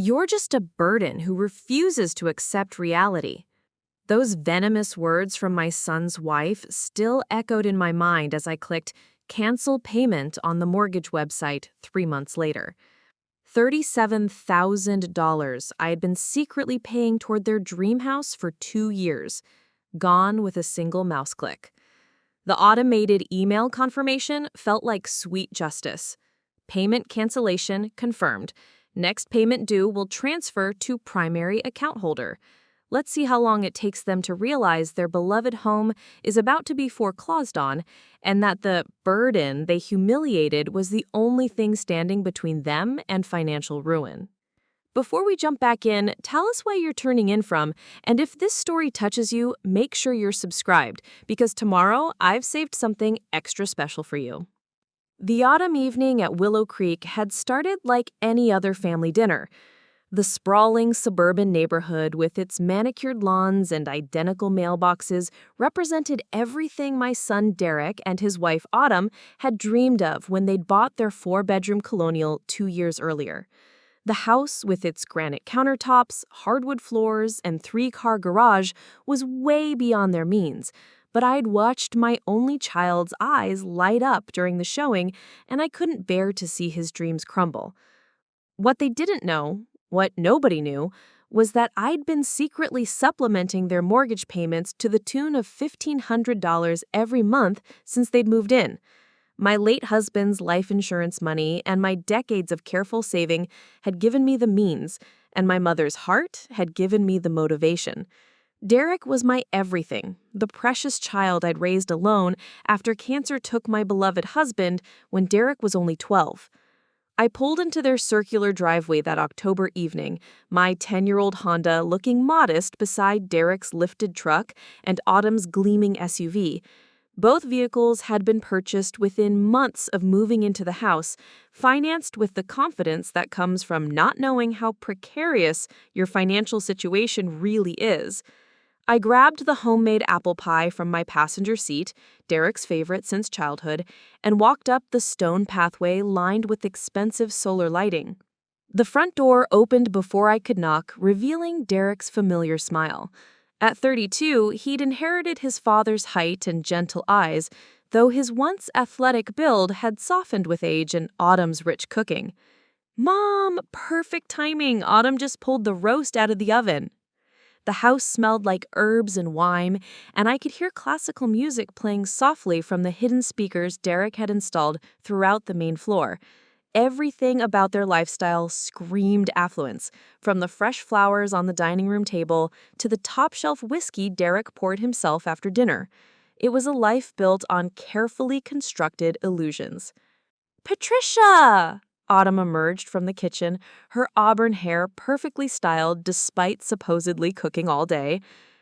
You're just a burden who refuses to accept reality. Those venomous words from my son's wife still echoed in my mind as I clicked cancel payment on the mortgage website 3 months later. $37,000 I had been secretly paying toward their dream house for 2 years, gone with a single mouse click. The automated email confirmation felt like sweet justice. Payment cancellation confirmed. Next payment due will transfer to primary account holder. Let's see how long it takes them to realize their beloved home is about to be foreclosed on and that the burden they humiliated was the only thing standing between them and financial ruin. Before we jump back in, tell us where you're turning in from, and if this story touches you, make sure you're subscribed, because tomorrow I've saved something extra special for you. The autumn evening at Willow Creek had started like any other family dinner. The sprawling suburban neighborhood with its manicured lawns and identical mailboxes represented everything my son Derek and his wife Autumn had dreamed of when they'd bought their 4-bedroom colonial 2 years earlier. The house, with its granite countertops, hardwood floors, and 3-car garage, was way beyond their means, but I'd watched my only child's eyes light up during the showing, and I couldn't bear to see his dreams crumble. What they didn't know, what nobody knew, was that I'd been secretly supplementing their mortgage payments to the tune of $1,500 every month since they'd moved in. My late husband's life insurance money and my decades of careful saving had given me the means, and my mother's heart had given me the motivation. Derek was my everything, the precious child I'd raised alone after cancer took my beloved husband when Derek was only 12. I pulled into their circular driveway that October evening, my 10-year-old Honda looking modest beside Derek's lifted truck and Autumn's gleaming SUV. Both vehicles had been purchased within months of moving into the house, financed with the confidence that comes from not knowing how precarious your financial situation really is. I grabbed the homemade apple pie from my passenger seat, Derek's favorite since childhood, and walked up the stone pathway lined with expensive solar lighting. The front door opened before I could knock, revealing Derek's familiar smile. At 32, he'd inherited his father's height and gentle eyes, though his once athletic build had softened with age and Autumn's rich cooking. "Mom, perfect timing! Autumn just pulled the roast out of the oven." The house smelled like herbs and wine, and I could hear classical music playing softly from the hidden speakers Derek had installed throughout the main floor. Everything about their lifestyle screamed affluence, from the fresh flowers on the dining room table to the top-shelf whiskey Derek poured himself after dinner. It was a life built on carefully constructed illusions. "Patricia!" Autumn emerged from the kitchen, her auburn hair perfectly styled despite supposedly cooking all day.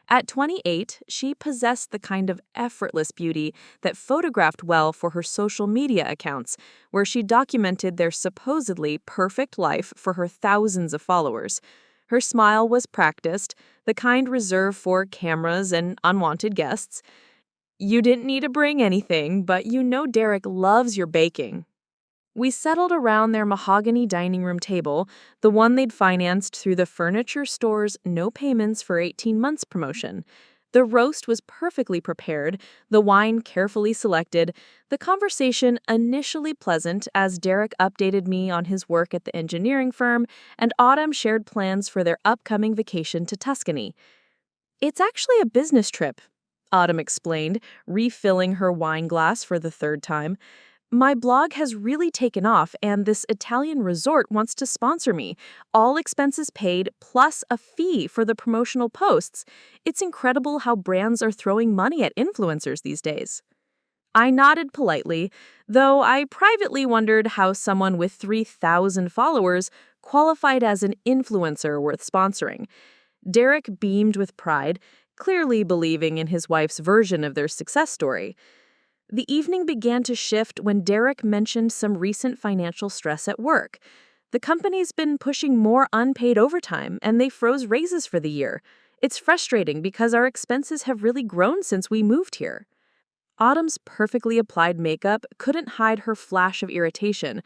At 28, she possessed the kind of effortless beauty that photographed well for her social media accounts, where she documented their supposedly perfect life for her thousands of followers. Her smile was practiced, the kind reserved for cameras and unwanted guests. "You didn't need to bring anything, but you know Derek loves your baking." We settled around their mahogany dining room table, the one they'd financed through the furniture store's no payments for 18 months promotion. The roast was perfectly prepared, the wine carefully selected, the conversation initially pleasant as Derek updated me on his work at the engineering firm, and Autumn shared plans for their upcoming vacation to Tuscany. "It's actually a business trip," Autumn explained, refilling her wine glass for the 3rd time. "My blog has really taken off, and this Italian resort wants to sponsor me. All expenses paid, plus a fee for the promotional posts. It's incredible how brands are throwing money at influencers these days." I nodded politely, though I privately wondered how someone with 3,000 followers qualified as an influencer worth sponsoring. Derek beamed with pride, clearly believing in his wife's version of their success story. The evening began to shift when Derek mentioned some recent financial stress at work. The company's been pushing more unpaid overtime, and they froze raises for the year. It's frustrating because our expenses have really grown since we moved here. Autumn's perfectly applied makeup couldn't hide her flash of irritation.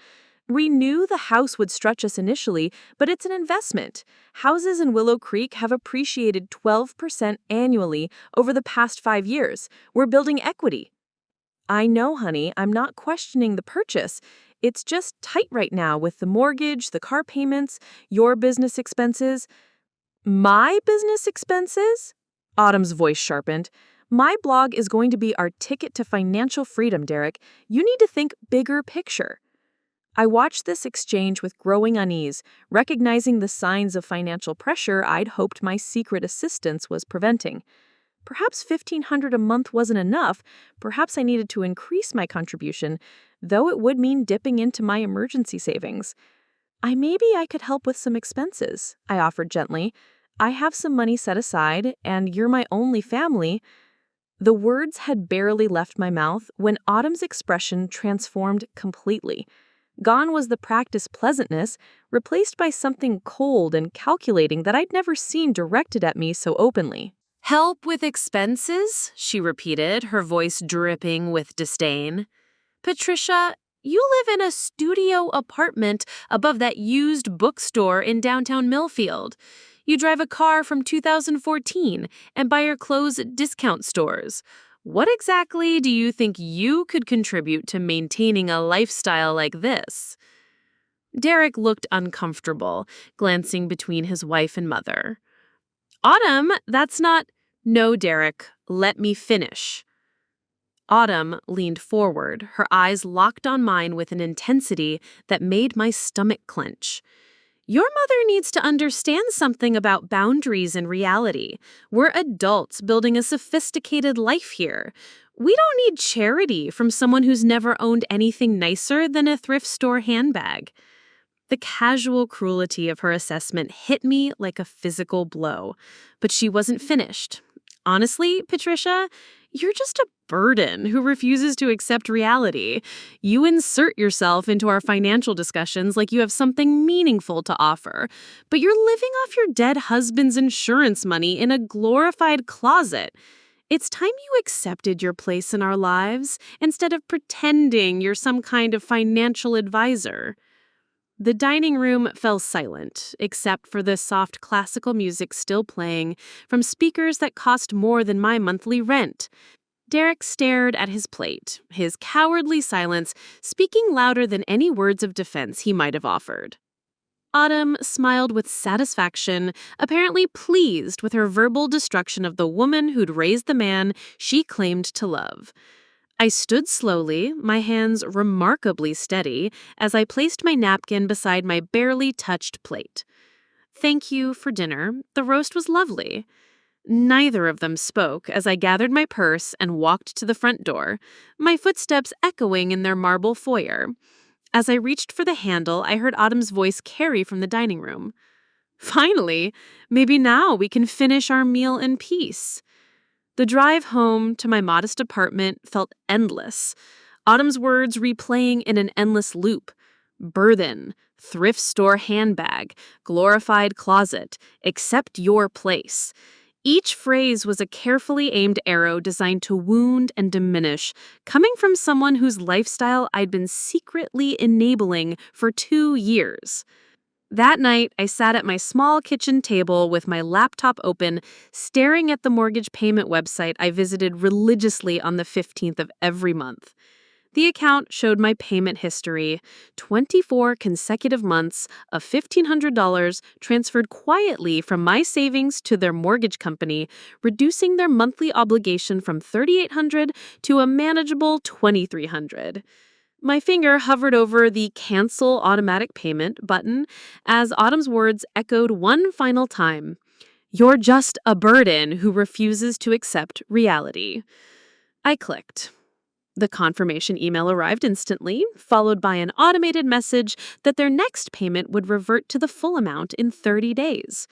We knew the house would stretch us initially, but it's an investment. Houses in Willow Creek have appreciated 12% annually over the past 5 years. We're building equity. I know, honey, I'm not questioning the purchase. It's just tight right now with the mortgage, the car payments, your business expenses. My business expenses? Autumn's voice sharpened. My blog is going to be our ticket to financial freedom, Derek. You need to think bigger picture. I watched this exchange with growing unease, recognizing the signs of financial pressure I'd hoped my secret assistance was preventing. Perhaps $1,500 a month wasn't enough. Perhaps I needed to increase my contribution, though it would mean dipping into my emergency savings. Maybe I could help with some expenses, I offered gently. I have some money set aside, and you're my only family. The words had barely left my mouth when Autumn's expression transformed completely. Gone was the practiced pleasantness, replaced by something cold and calculating that I'd never seen directed at me so openly. "Help with expenses?" she repeated, her voice dripping with disdain. "Patricia, you live in a studio apartment above that used bookstore in downtown Millfield. You drive a car from 2014 and buy your clothes at discount stores. What exactly do you think you could contribute to maintaining a lifestyle like this?" Derek looked uncomfortable, glancing between his wife and mother. "Autumn, that's not—" "No, Derek, let me finish." Autumn leaned forward, her eyes locked on mine with an intensity that made my stomach clench. "Your mother needs to understand something about boundaries and reality. We're adults building a sophisticated life here. We don't need charity from someone who's never owned anything nicer than a thrift store handbag." The casual cruelty of her assessment hit me like a physical blow, but she wasn't finished. "Honestly, Patricia, you're just a burden who refuses to accept reality. You insert yourself into our financial discussions like you have something meaningful to offer, but you're living off your dead husband's insurance money in a glorified closet. It's time you accepted your place in our lives instead of pretending you're some kind of financial advisor." The dining room fell silent, except for the soft classical music still playing from speakers that cost more than my monthly rent. Derek stared at his plate, his cowardly silence speaking louder than any words of defense he might have offered. Autumn smiled with satisfaction, apparently pleased with her verbal destruction of the woman who'd raised the man she claimed to love. I stood slowly, my hands remarkably steady, as I placed my napkin beside my barely touched plate. "Thank you for dinner. The roast was lovely." Neither of them spoke as I gathered my purse and walked to the front door, my footsteps echoing in their marble foyer. As I reached for the handle, I heard Autumn's voice carry from the dining room. "Finally, maybe now we can finish our meal in peace." The drive home to my modest apartment felt endless, Autumn's words replaying in an endless loop. Burden, thrift store handbag, glorified closet, accept your place. Each phrase was a carefully aimed arrow designed to wound and diminish, coming from someone whose lifestyle I'd been secretly enabling for 2 years. That night, I sat at my small kitchen table with my laptop open, staring at the mortgage payment website I visited religiously on the 15th of every month. The account showed my payment history, 24 consecutive months of $1,500 transferred quietly from my savings to their mortgage company, reducing their monthly obligation from $3,800 to a manageable $2,300. My finger hovered over the Cancel Automatic Payment button as Autumn's words echoed one final time. "You're just a burden who refuses to accept reality." I clicked. The confirmation email arrived instantly, followed by an automated message that their next payment would revert to the full amount in 30 days.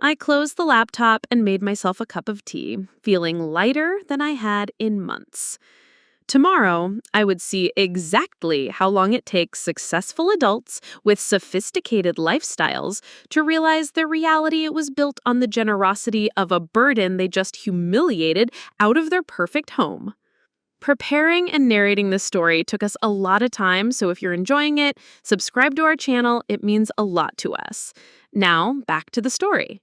I closed the laptop and made myself a cup of tea, feeling lighter than I had in months. Tomorrow, I would see exactly how long it takes successful adults with sophisticated lifestyles to realize their reality was built on the generosity of a burden they just humiliated out of their perfect home. Preparing and narrating this story took us a lot of time, so if you're enjoying it, subscribe to our channel. It means a lot to us. Now, back to the story.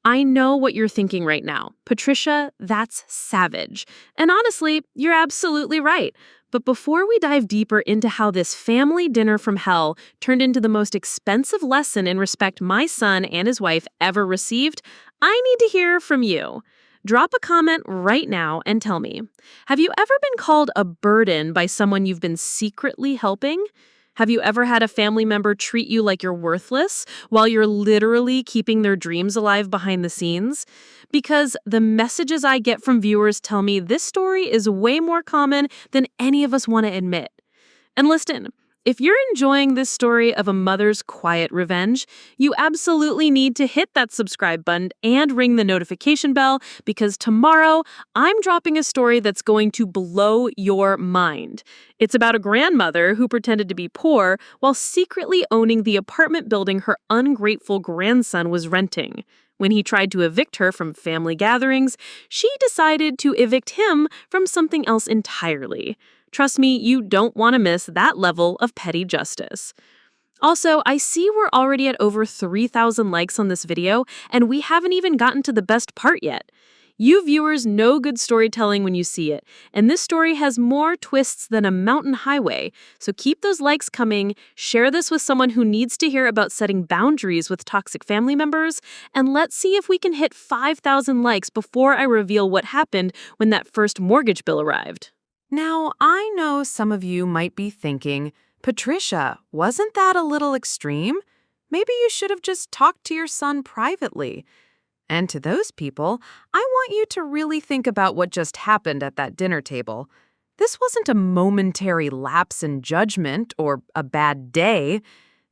I know what you're thinking right now. Patricia, that's savage. And honestly, you're absolutely right. But before we dive deeper into how this family dinner from hell turned into the most expensive lesson in respect my son and his wife ever received, I need to hear from you. Drop a comment right now and tell me, have you ever been called a burden by someone you've been secretly helping? Have you ever had a family member treat you like you're worthless while you're literally keeping their dreams alive behind the scenes? Because the messages I get from viewers tell me this story is way more common than any of us want to admit. And listen, if you're enjoying this story of a mother's quiet revenge, you absolutely need to hit that subscribe button and ring the notification bell, because tomorrow I'm dropping a story that's going to blow your mind. It's about a grandmother who pretended to be poor while secretly owning the apartment building her ungrateful grandson was renting. When he tried to evict her from family gatherings, she decided to evict him from something else entirely. Trust me, you don't want to miss that level of petty justice. Also, I see we're already at over 3,000 likes on this video, and we haven't even gotten to the best part yet. You viewers know good storytelling when you see it, and this story has more twists than a mountain highway, so keep those likes coming, share this with someone who needs to hear about setting boundaries with toxic family members, and let's see if we can hit 5,000 likes before I reveal what happened when that first mortgage bill arrived. Now, I know some of you might be thinking, Patricia, wasn't that a little extreme? Maybe you should have just talked to your son privately. And to those people, I want you to really think about what just happened at that dinner table. This wasn't a momentary lapse in judgment or a bad day.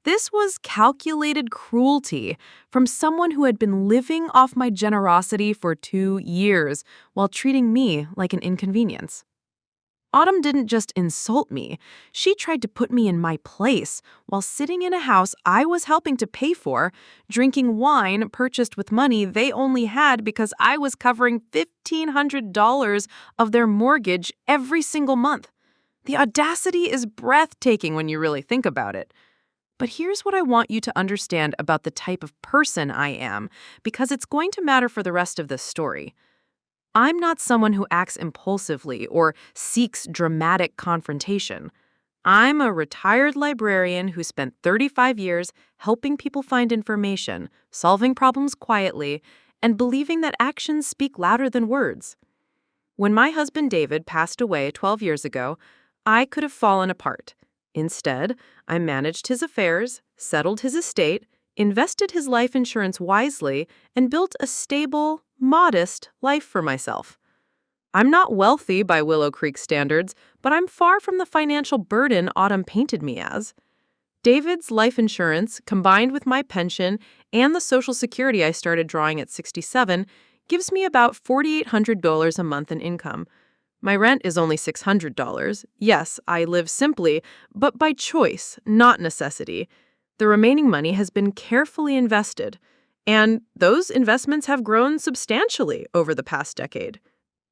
This was calculated cruelty from someone who had been living off my generosity for 2 years while treating me like an inconvenience. Autumn didn't just insult me. She tried to put me in my place while sitting in a house I was helping to pay for, drinking wine purchased with money they only had because I was covering $1,500 of their mortgage every single month. The audacity is breathtaking when you really think about it. But here's what I want you to understand about the type of person I am, because it's going to matter for the rest of this story. I'm not someone who acts impulsively or seeks dramatic confrontation. I'm a retired librarian who spent 35 years helping people find information, solving problems quietly, and believing that actions speak louder than words. When my husband David passed away 12 years ago, I could have fallen apart. Instead, I managed his affairs, settled his estate, invested his life insurance wisely, and built a stable, modest life for myself. I'm not wealthy by Willow Creek standards, but I'm far from the financial burden Autumn painted me as. David's life insurance, combined with my pension and the Social Security I started drawing at 67, gives me about $4,800 a month in income. My rent is only $600. Yes, I live simply, but by choice, not necessity. The remaining money has been carefully invested, and those investments have grown substantially over the past decade.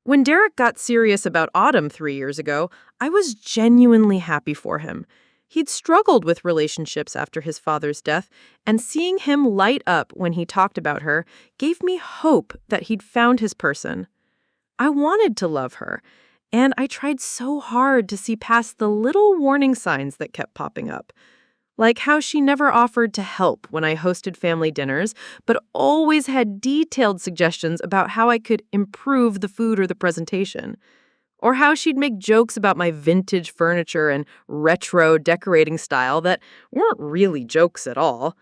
When Derek got serious about Autumn 3 years ago, I was genuinely happy for him. He'd struggled with relationships after his father's death, and seeing him light up when he talked about her gave me hope that he'd found his person. I wanted to love her, and I tried so hard to see past the little warning signs that kept popping up. Like how she never offered to help when I hosted family dinners, but always had detailed suggestions about how I could improve the food or the presentation. Or how she'd make jokes about my vintage furniture and retro decorating style that weren't really jokes at all.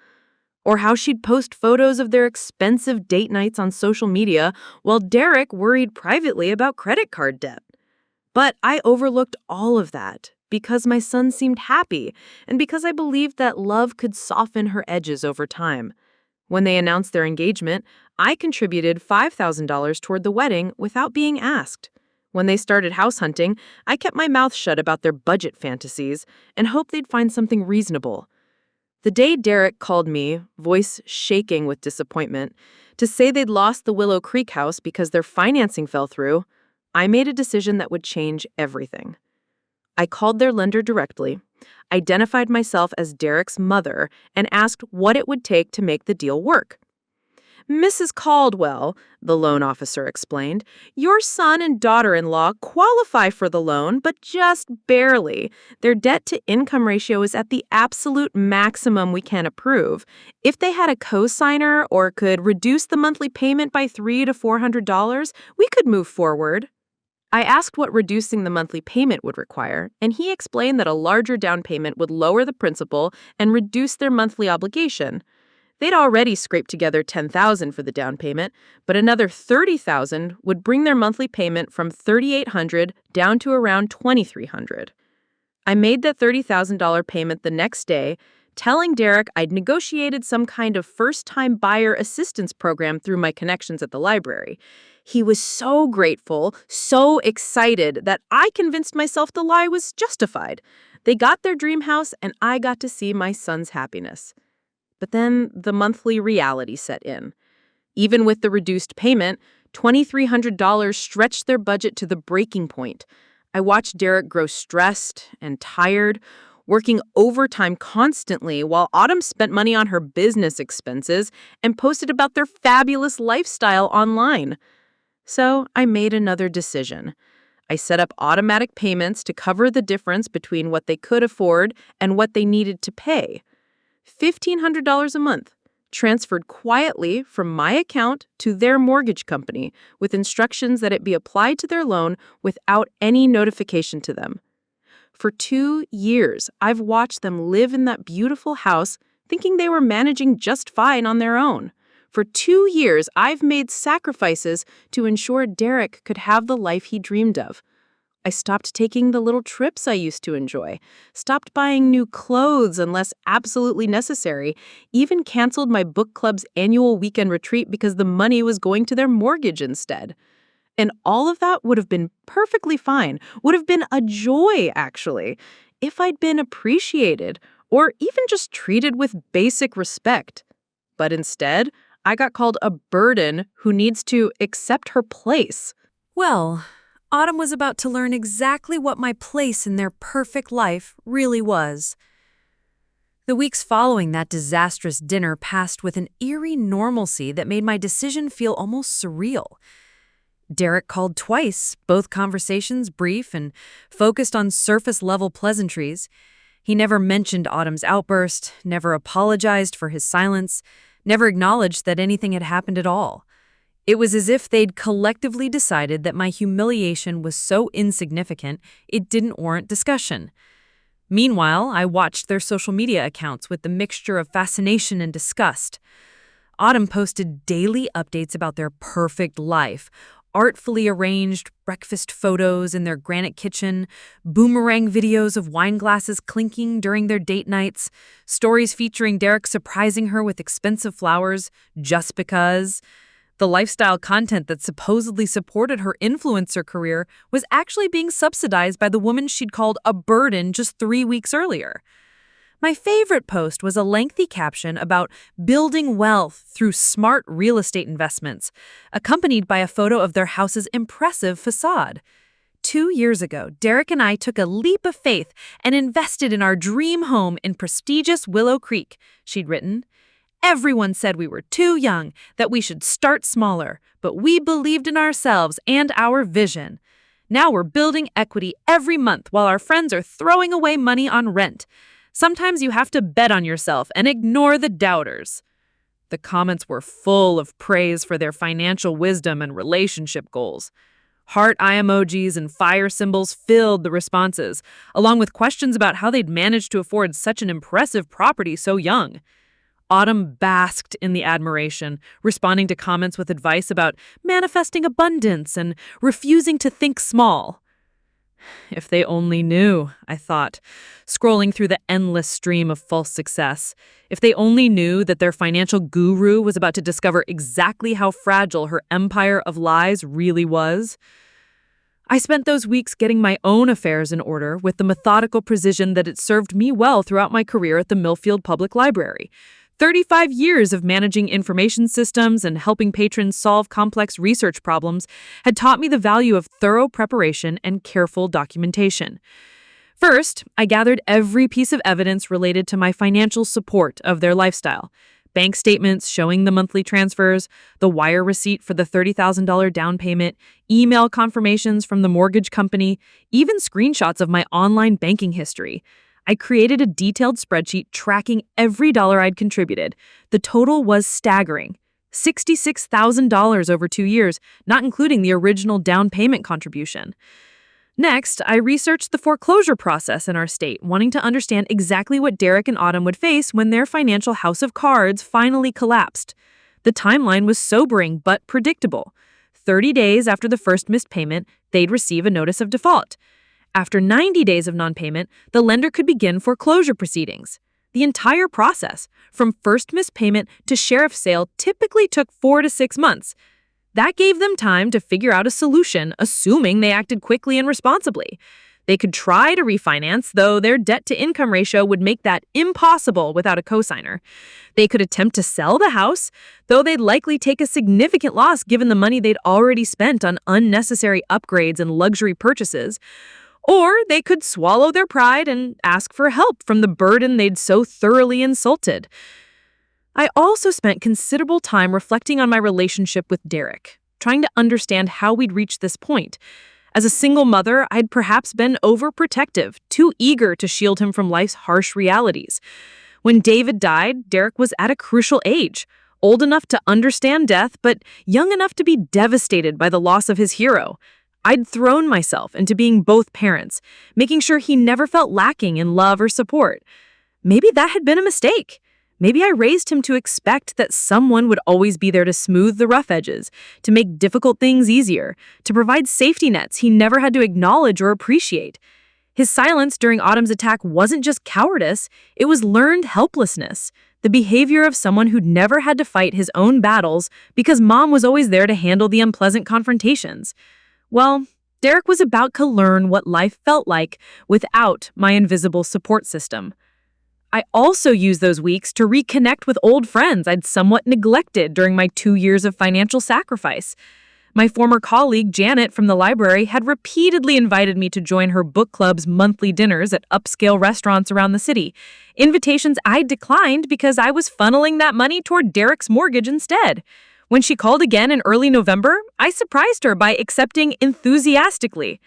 Or how she'd post photos of their expensive date nights on social media while Derek worried privately about credit card debt. But I overlooked all of that because my son seemed happy and because I believed that love could soften her edges over time. When they announced their engagement, I contributed $5,000 toward the wedding without being asked. When they started house hunting, I kept my mouth shut about their budget fantasies and hoped they'd find something reasonable. The day Derek called me, voice shaking with disappointment, to say they'd lost the Willow Creek house because their financing fell through, I made a decision that would change everything. I called their lender directly, identified myself as Derek's mother, and asked what it would take to make the deal work. Mrs. Caldwell, the loan officer explained, your son and daughter-in-law qualify for the loan, but just barely. Their debt-to-income ratio is at the absolute maximum we can approve. If they had a co-signer or could reduce the monthly payment by $300 to $400, we could move forward. I asked what reducing the monthly payment would require, and he explained that a larger down payment would lower the principal and reduce their monthly obligation. They'd already scraped together $10,000 for the down payment, but another $30,000 would bring their monthly payment from $3,800 down to around $2,300. I made that $30,000 payment the next day, telling Derek I'd negotiated some kind of first-time buyer assistance program through my connections at the library. He was so grateful, so excited that I convinced myself the lie was justified. They got their dream house, and I got to see my son's happiness. But then the monthly reality set in. Even with the reduced payment, $2,300 stretched their budget to the breaking point. I watched Derek grow stressed and tired, working overtime constantly while Autumn spent money on her business expenses and posted about their fabulous lifestyle online. So I made another decision. I set up automatic payments to cover the difference between what they could afford and what they needed to pay. $1,500 a month, transferred quietly from my account to their mortgage company with instructions that it be applied to their loan without any notification to them. For 2 years, I've watched them live in that beautiful house thinking they were managing just fine on their own. For 2 years, I've made sacrifices to ensure Derek could have the life he dreamed of. I stopped taking the little trips I used to enjoy, stopped buying new clothes unless absolutely necessary, even canceled my book club's annual weekend retreat because the money was going to their mortgage instead. And all of that would have been perfectly fine, would have been a joy, actually, if I'd been appreciated or even just treated with basic respect. But instead, I got called a burden who needs to accept her place. Well, Autumn was about to learn exactly what my place in their perfect life really was. The weeks following that disastrous dinner passed with an eerie normalcy that made my decision feel almost surreal. Derek called twice, both conversations brief and focused on surface-level pleasantries. He never mentioned Autumn's outburst, never apologized for his silence, never acknowledged that anything had happened at all. It was as if they'd collectively decided that my humiliation was so insignificant it didn't warrant discussion. Meanwhile, I watched their social media accounts with the mixture of fascination and disgust. Autumn posted daily updates about their perfect life, artfully arranged breakfast photos in their granite kitchen, boomerang videos of wine glasses clinking during their date nights, stories featuring Derek surprising her with expensive flowers just because. The lifestyle content that supposedly supported her influencer career was actually being subsidized by the woman she'd called a burden just 3 weeks earlier. My favorite post was a lengthy caption about building wealth through smart real estate investments, accompanied by a photo of their house's impressive facade. 2 years ago, Derek and I took a leap of faith and invested in our dream home in prestigious Willow Creek, she'd written. Everyone said we were too young, that we should start smaller, but we believed in ourselves and our vision. Now we're building equity every month while our friends are throwing away money on rent. Sometimes you have to bet on yourself and ignore the doubters. The comments were full of praise for their financial wisdom and relationship goals. Heart eye emojis and fire symbols filled the responses, along with questions about how they'd managed to afford such an impressive property so young. Autumn basked in the admiration, responding to comments with advice about manifesting abundance and refusing to think small. If they only knew, I thought, scrolling through the endless stream of false success. If they only knew that their financial guru was about to discover exactly how fragile her empire of lies really was. I spent those weeks getting my own affairs in order with the methodical precision that had served me well throughout my career at the Millfield Public Library. 35 years of managing information systems and helping patrons solve complex research problems had taught me the value of thorough preparation and careful documentation. First, I gathered every piece of evidence related to my financial support of their lifestyle. Bank statements showing the monthly transfers, the wire receipt for the $30,000 down payment, email confirmations from the mortgage company, even screenshots of my online banking history. I created a detailed spreadsheet tracking every dollar I'd contributed. The total was staggering. $66,000 over 2 years, not including the original down payment contribution. Next, I researched the foreclosure process in our state, wanting to understand exactly what Derek and Autumn would face when their financial house of cards finally collapsed. The timeline was sobering but predictable. 30 days after the first missed payment, they'd receive a notice of default. After 90 days of non-payment, the lender could begin foreclosure proceedings. The entire process, from first missed payment to sheriff's sale, typically took 4 to 6 months. That gave them time to figure out a solution, assuming they acted quickly and responsibly. They could try to refinance, though their debt-to-income ratio would make that impossible without a cosigner. They could attempt to sell the house, though they'd likely take a significant loss given the money they'd already spent on unnecessary upgrades and luxury purchases. Or they could swallow their pride and ask for help from the burden they'd so thoroughly insulted. I also spent considerable time reflecting on my relationship with Derek, trying to understand how we'd reached this point. As a single mother, I'd perhaps been overprotective, too eager to shield him from life's harsh realities. When David died, Derek was at a crucial age, old enough to understand death, but young enough to be devastated by the loss of his hero. I'd thrown myself into being both parents, making sure he never felt lacking in love or support. Maybe that had been a mistake. Maybe I raised him to expect that someone would always be there to smooth the rough edges, to make difficult things easier, to provide safety nets he never had to acknowledge or appreciate. His silence during Autumn's attack wasn't just cowardice, it was learned helplessness, the behavior of someone who'd never had to fight his own battles because Mom was always there to handle the unpleasant confrontations. Well, Derek was about to learn what life felt like without my invisible support system. I also used those weeks to reconnect with old friends I'd somewhat neglected during my 2 years of financial sacrifice. My former colleague, Janet, from the library, had repeatedly invited me to join her book club's monthly dinners at upscale restaurants around the city, invitations I declined because I was funneling that money toward Derek's mortgage instead. When she called again in early November, I surprised her by accepting enthusiastically.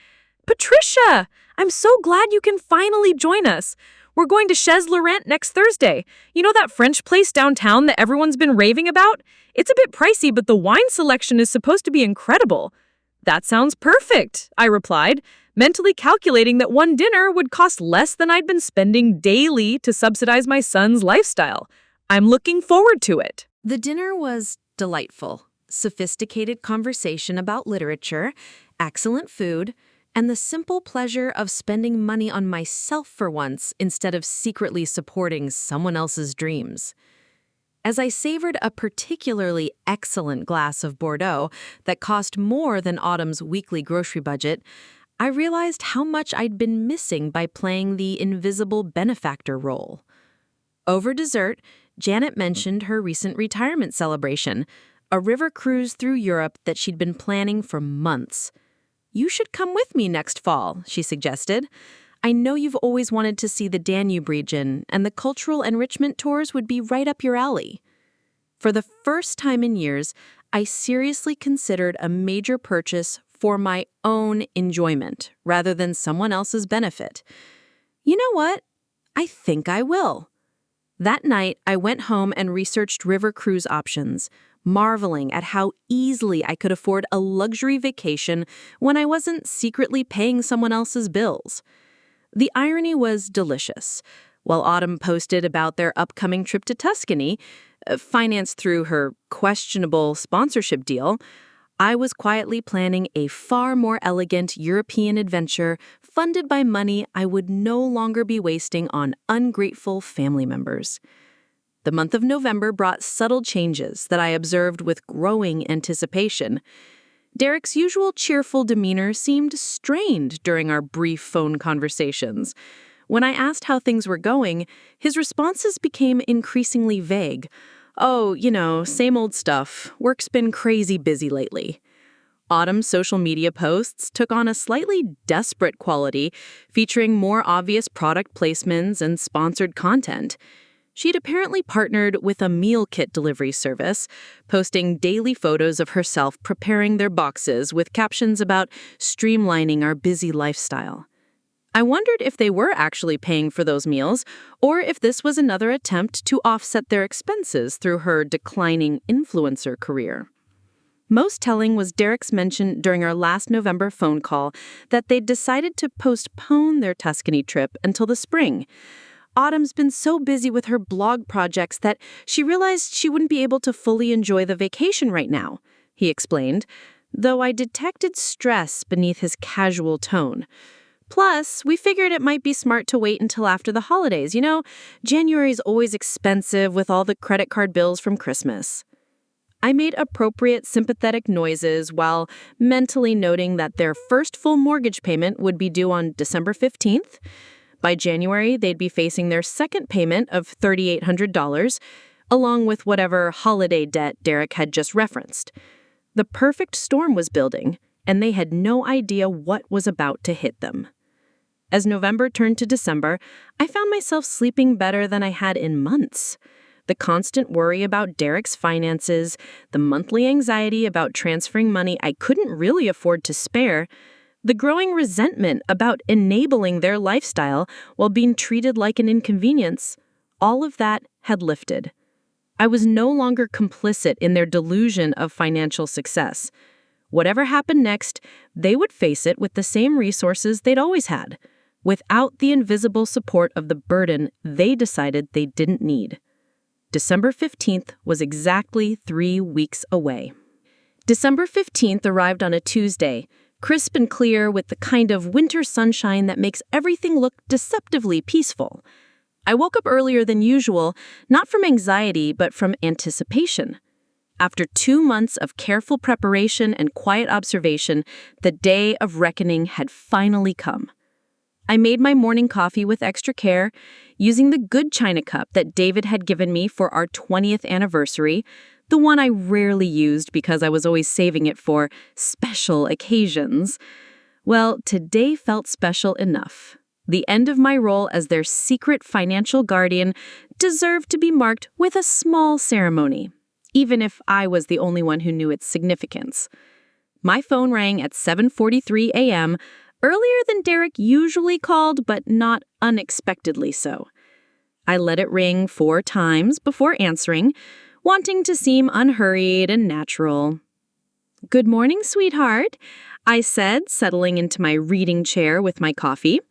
"Patricia, I'm so glad you can finally join us. We're going to Chez Laurent next Thursday. You know that French place downtown that everyone's been raving about? It's a bit pricey, but the wine selection is supposed to be incredible." "That sounds perfect," I replied, mentally calculating that one dinner would cost less than I'd been spending daily to subsidize my son's lifestyle. I'm looking forward to it. The dinner was delightful. Sophisticated conversation about literature, excellent food, and the simple pleasure of spending money on myself for once instead of secretly supporting someone else's dreams. As I savored a particularly excellent glass of Bordeaux that cost more than Autumn's weekly grocery budget, I realized how much I'd been missing by playing the invisible benefactor role. Over dessert, Janet mentioned her recent retirement celebration, a river cruise through Europe that she'd been planning for months. "You should come with me next fall," she suggested. "I know you've always wanted to see the Danube region, and the cultural enrichment tours would be right up your alley." For the first time in years, I seriously considered a major purchase for my own enjoyment rather than someone else's benefit. You know what? I think I will. That night, I went home and researched river cruise options, marveling at how easily I could afford a luxury vacation when I wasn't secretly paying someone else's bills. The irony was delicious. While Autumn posted about their upcoming trip to Tuscany, financed through her questionable sponsorship deal, I was quietly planning a far more elegant European adventure funded by money I would no longer be wasting on ungrateful family members. The month of November brought subtle changes that I observed with growing anticipation. Derek's usual cheerful demeanor seemed strained during our brief phone conversations. When I asked how things were going, his responses became increasingly vague. Oh, same old stuff. Work's been crazy busy lately. Autumn's social media posts took on a slightly desperate quality, featuring more obvious product placements and sponsored content. She'd apparently partnered with a meal kit delivery service, posting daily photos of herself preparing their boxes with captions about streamlining our busy lifestyle. I wondered if they were actually paying for those meals, or if this was another attempt to offset their expenses through her declining influencer career. Most telling was Derek's mention during our last November phone call that they'd decided to postpone their Tuscany trip until the spring. Autumn's been so busy with her blog projects that she realized she wouldn't be able to fully enjoy the vacation right now, he explained, though I detected stress beneath his casual tone. Plus, we figured it might be smart to wait until after the holidays. January's always expensive with all the credit card bills from Christmas. I made appropriate sympathetic noises while mentally noting that their first full mortgage payment would be due on December 15th. By January, they'd be facing their second payment of $3,800, along with whatever holiday debt Derek had just referenced. The perfect storm was building, and they had no idea what was about to hit them. As November turned to December, I found myself sleeping better than I had in months. The constant worry about Derek's finances, the monthly anxiety about transferring money I couldn't really afford to spare, the growing resentment about enabling their lifestyle while being treated like an inconvenience, all of that had lifted. I was no longer complicit in their delusion of financial success. Whatever happened next, they would face it with the same resources they'd always had, without the invisible support of the burden they decided they didn't need. December 15th was exactly 3 weeks away. December 15th arrived on a Tuesday, crisp and clear with the kind of winter sunshine that makes everything look deceptively peaceful. I woke up earlier than usual, not from anxiety, but from anticipation. After 2 months of careful preparation and quiet observation, the day of reckoning had finally come. I made my morning coffee with extra care, using the good china cup that David had given me for our 20th anniversary, the one I rarely used because I was always saving it for special occasions. Well, today felt special enough. The end of my role as their secret financial guardian deserved to be marked with a small ceremony, even if I was the only one who knew its significance. My phone rang at 7:43 a.m., earlier than Derek usually called, but not unexpectedly so. I let it ring 4 times before answering, wanting to seem unhurried and natural. "Good morning, sweetheart," I said, settling into my reading chair with my coffee.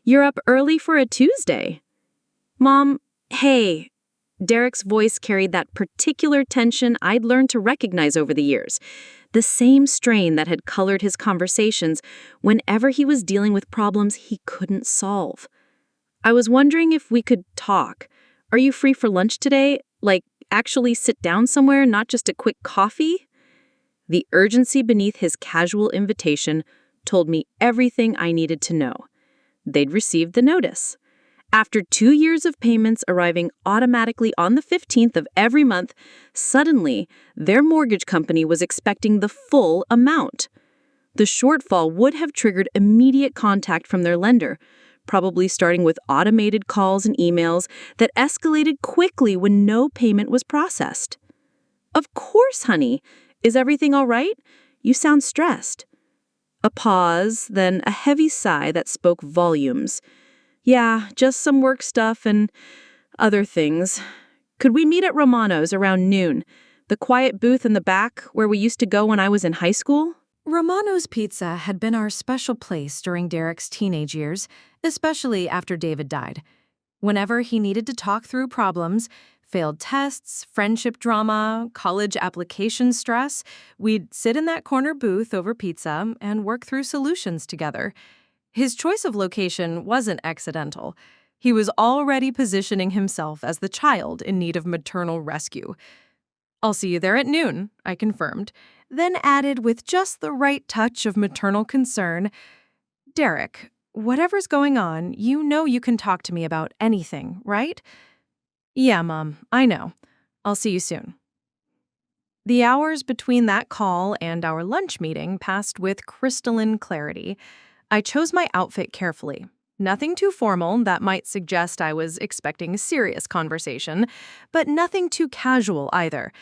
"You're up early for a Tuesday." "Mom, hey." Derek's voice carried that particular tension I'd learned to recognize over the years, the same strain that had colored his conversations whenever he was dealing with problems he couldn't solve. "I was wondering if we could talk. Are you free for lunch today? Like, actually sit down somewhere, not just a quick coffee?" The urgency beneath his casual invitation told me everything I needed to know. They'd received the notice. After 2 years of payments arriving automatically on the 15th of every month, suddenly their mortgage company was expecting the full amount. The shortfall would have triggered immediate contact from their lender, probably starting with automated calls and emails that escalated quickly when no payment was processed. "Of course, honey. Is everything all right? You sound stressed." A pause, then a heavy sigh that spoke volumes. "Yeah, just some work stuff and other things. Could we meet at Romano's around noon? The quiet booth in the back where we used to go when I was in high school?" Romano's Pizza had been our special place during Derek's teenage years, especially after David died. Whenever he needed to talk through problems, failed tests, friendship drama, college application stress, we'd sit in that corner booth over pizza and work through solutions together. His choice of location wasn't accidental. He was already positioning himself as the child in need of maternal rescue. "I'll see you there at noon," I confirmed, then added with just the right touch of maternal concern, "Derek, whatever's going on, you know you can talk to me about anything, right? Yeah, Mom, I know. I'll see you soon. The hours between that call and our lunch meeting passed with crystalline clarity. I chose my outfit carefully. Nothing too formal that might suggest I was expecting a serious conversation, but nothing too casual either.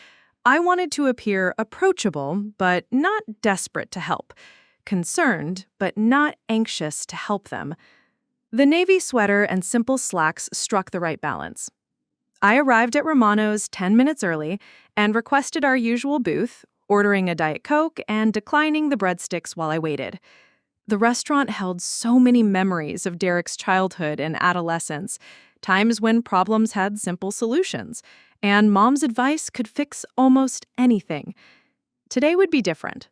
I wanted to appear approachable, but not desperate to help. Concerned, but not anxious to help them. The navy sweater and simple slacks struck the right balance. I arrived at Romano's 10 minutes early and requested our usual booth, ordering a Diet Coke and declining the breadsticks while I waited. The restaurant held so many memories of Derek's childhood and adolescence, times when problems had simple solutions, and Mom's advice could fix almost anything. Today would be different.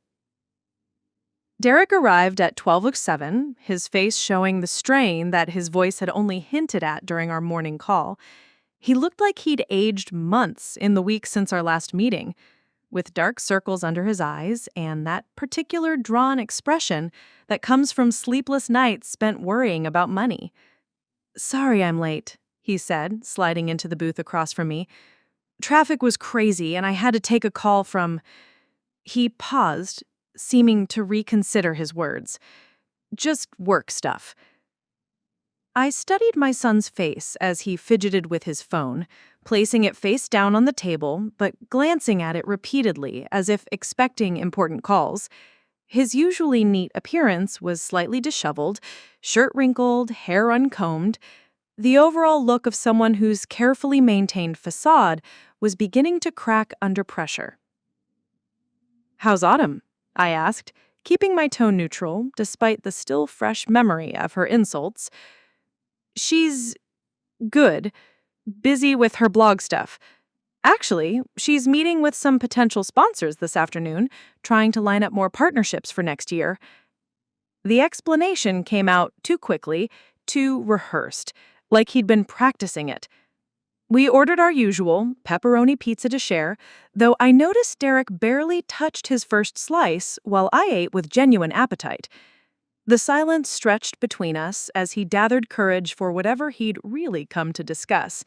Derek arrived at 12:07, his face showing the strain that his voice had only hinted at during our morning call. He looked like he'd aged months in the weeks since our last meeting, with dark circles under his eyes and that particular drawn expression that comes from sleepless nights spent worrying about money. "Sorry I'm late," he said, sliding into the booth across from me. "Traffic was crazy and I had to take a call from—" He paused, seeming to reconsider his words. "Just work stuff." I studied my son's face as he fidgeted with his phone, placing it face down on the table, but glancing at it repeatedly as if expecting important calls. His usually neat appearance was slightly disheveled, shirt wrinkled, hair uncombed. The overall look of someone whose carefully maintained facade was beginning to crack under pressure. "How's Autumn?" I asked, keeping my tone neutral despite the still fresh memory of her insults. "She's good. Busy with her blog stuff. Actually, she's meeting with some potential sponsors this afternoon, trying to line up more partnerships for next year." The explanation came out too quickly, too rehearsed, like he'd been practicing it. We ordered our usual pepperoni pizza to share, though I noticed Derek barely touched his first slice while I ate with genuine appetite. The silence stretched between us as he gathered courage for whatever he'd really come to discuss.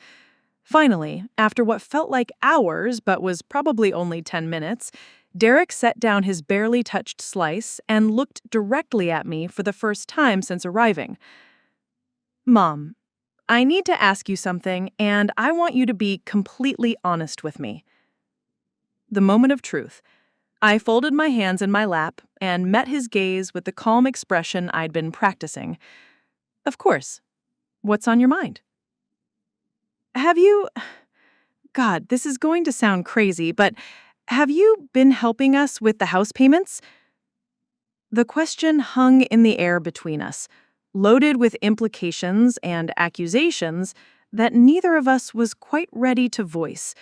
Finally, after what felt like hours but was probably only 10 minutes, Derek set down his barely touched slice and looked directly at me for the first time since arriving. "Mom, I need to ask you something, and I want you to be completely honest with me." The moment of truth. I folded my hands in my lap and met his gaze with the calm expression I'd been practicing. "Of course. What's on your mind?" "Have you— God, this is going to sound crazy, but have you been helping us with the house payments?" The question hung in the air between us, loaded with implications and accusations that neither of us was quite ready to voice.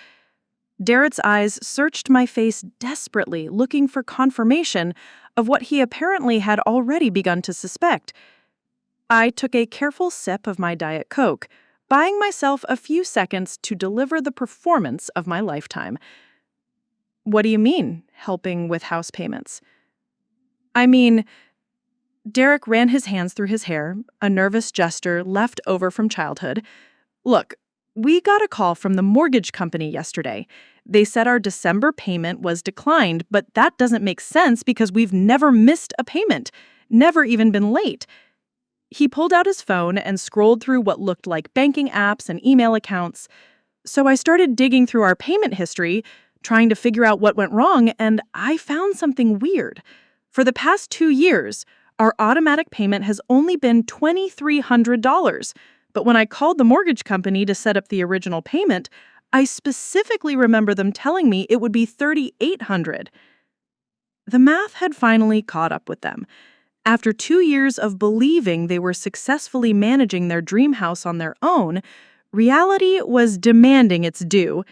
Derek's eyes searched my face desperately, looking for confirmation of what he apparently had already begun to suspect. I took a careful sip of my Diet Coke, buying myself a few seconds to deliver the performance of my lifetime. "What do you mean, helping with house payments?" "I mean—" Derek ran his hands through his hair, a nervous gesture left over from childhood. "Look, we got a call from the mortgage company yesterday. They said our December payment was declined, but that doesn't make sense because we've never missed a payment, never even been late." He pulled out his phone and scrolled through what looked like banking apps and email accounts. So I started digging through our payment history, trying to figure out what went wrong, and I found something weird. For the past 2 years, our automatic payment has only been $2,300. But when I called the mortgage company to set up the original payment, I specifically remember them telling me it would be $3,800. The math had finally caught up with them. After 2 years of believing they were successfully managing their dream house on their own, reality was demanding its due.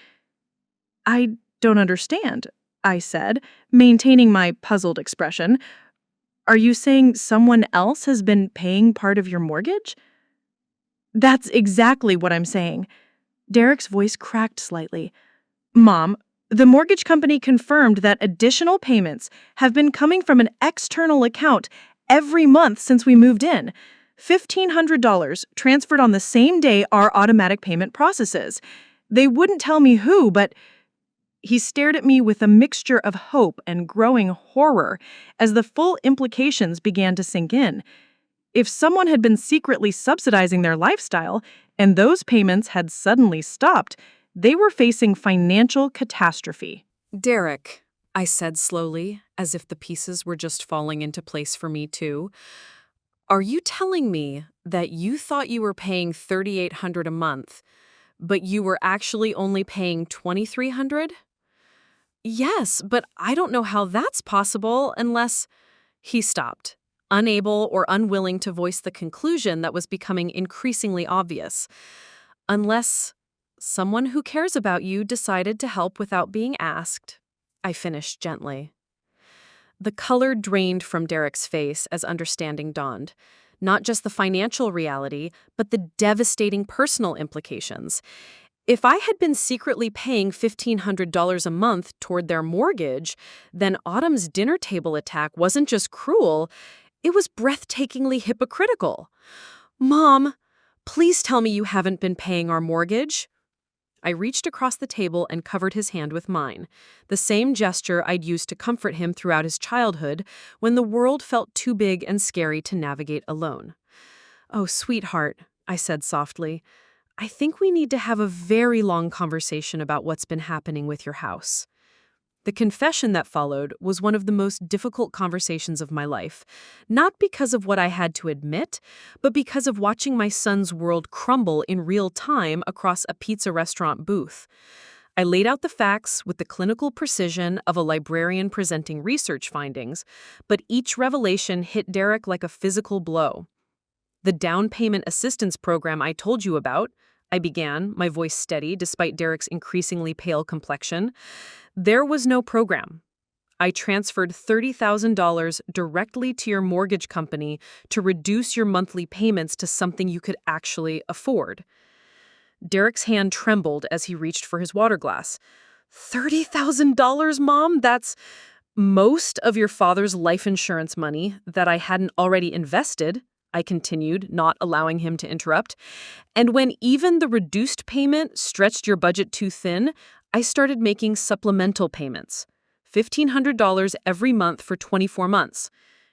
"I don't understand," I said, maintaining my puzzled expression. "Are you saying someone else has been paying part of your mortgage?" "That's exactly what I'm saying." Derek's voice cracked slightly. "Mom, the mortgage company confirmed that additional payments have been coming from an external account every month since we moved in. $1,500 transferred on the same day our automatic payment processes. They wouldn't tell me who, but he stared at me with a mixture of hope and growing horror as the full implications began to sink in. If someone had been secretly subsidizing their lifestyle and those payments had suddenly stopped, they were facing financial catastrophe. Derek, I said slowly, as if the pieces were just falling into place for me too. Are you telling me that you thought you were paying $3,800 a month, but you were actually only paying $2,300? Yes, but I don't know how that's possible unless... He stopped, unable or unwilling to voice the conclusion that was becoming increasingly obvious. Unless someone who cares about you decided to help without being asked, I finished gently. The color drained from Derek's face as understanding dawned. Not just the financial reality, but the devastating personal implications. If I had been secretly paying $1,500 a month toward their mortgage, then Autumn's dinner table attack wasn't just cruel, it was breathtakingly hypocritical. Mom, please tell me you haven't been paying our mortgage. I reached across the table and covered his hand with mine, the same gesture I'd used to comfort him throughout his childhood when the world felt too big and scary to navigate alone. Oh, sweetheart, I said softly, I think we need to have a very long conversation about what's been happening with your house. The confession that followed was one of the most difficult conversations of my life, not because of what I had to admit, but because of watching my son's world crumble in real time across a pizza restaurant booth. I laid out the facts with the clinical precision of a librarian presenting research findings, but each revelation hit Derek like a physical blow. The down payment assistance program I told you about, I began, my voice steady despite Derek's increasingly pale complexion. There was no program. I transferred $30,000 directly to your mortgage company to reduce your monthly payments to something you could actually afford. Derek's hand trembled as he reached for his water glass. $30,000, Mom? That's most of your father's life insurance money that I hadn't already invested, I continued, not allowing him to interrupt. And when even the reduced payment stretched your budget too thin, I started making supplemental payments, $1,500 every month for 24 months.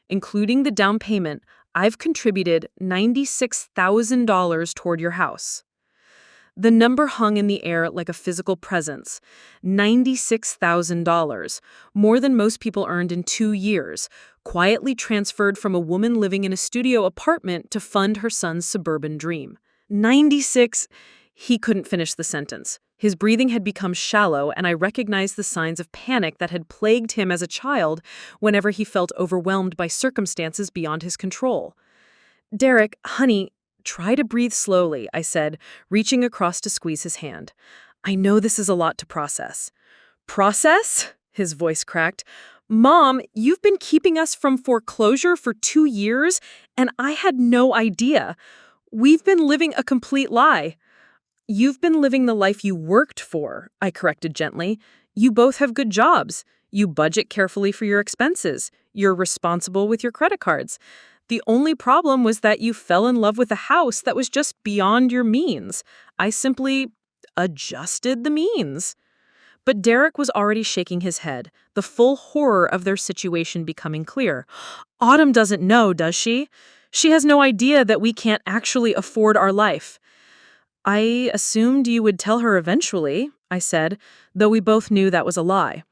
Including the down payment, I've contributed $96,000 toward your house. The number hung in the air like a physical presence. $96,000, more than most people earned in 2 years, quietly transferred from a woman living in a studio apartment to fund her son's suburban dream. 96... He couldn't finish the sentence. His breathing had become shallow, and I recognized the signs of panic that had plagued him as a child whenever he felt overwhelmed by circumstances beyond his control. Derek, honey, try to breathe slowly, I said, reaching across to squeeze his hand. I know this is a lot to process. Process? His voice cracked. Mom, you've been keeping us from foreclosure for 2 years, and I had no idea. We've been living a complete lie. You've been living the life you worked for, I corrected gently. You both have good jobs. You budget carefully for your expenses. You're responsible with your credit cards. The only problem was that you fell in love with a house that was just beyond your means. I simply adjusted the means. But Derek was already shaking his head, the full horror of their situation becoming clear. Autumn doesn't know, does she? She has no idea that we can't actually afford our life. I assumed you would tell her eventually, I said, though we both knew that was a lie.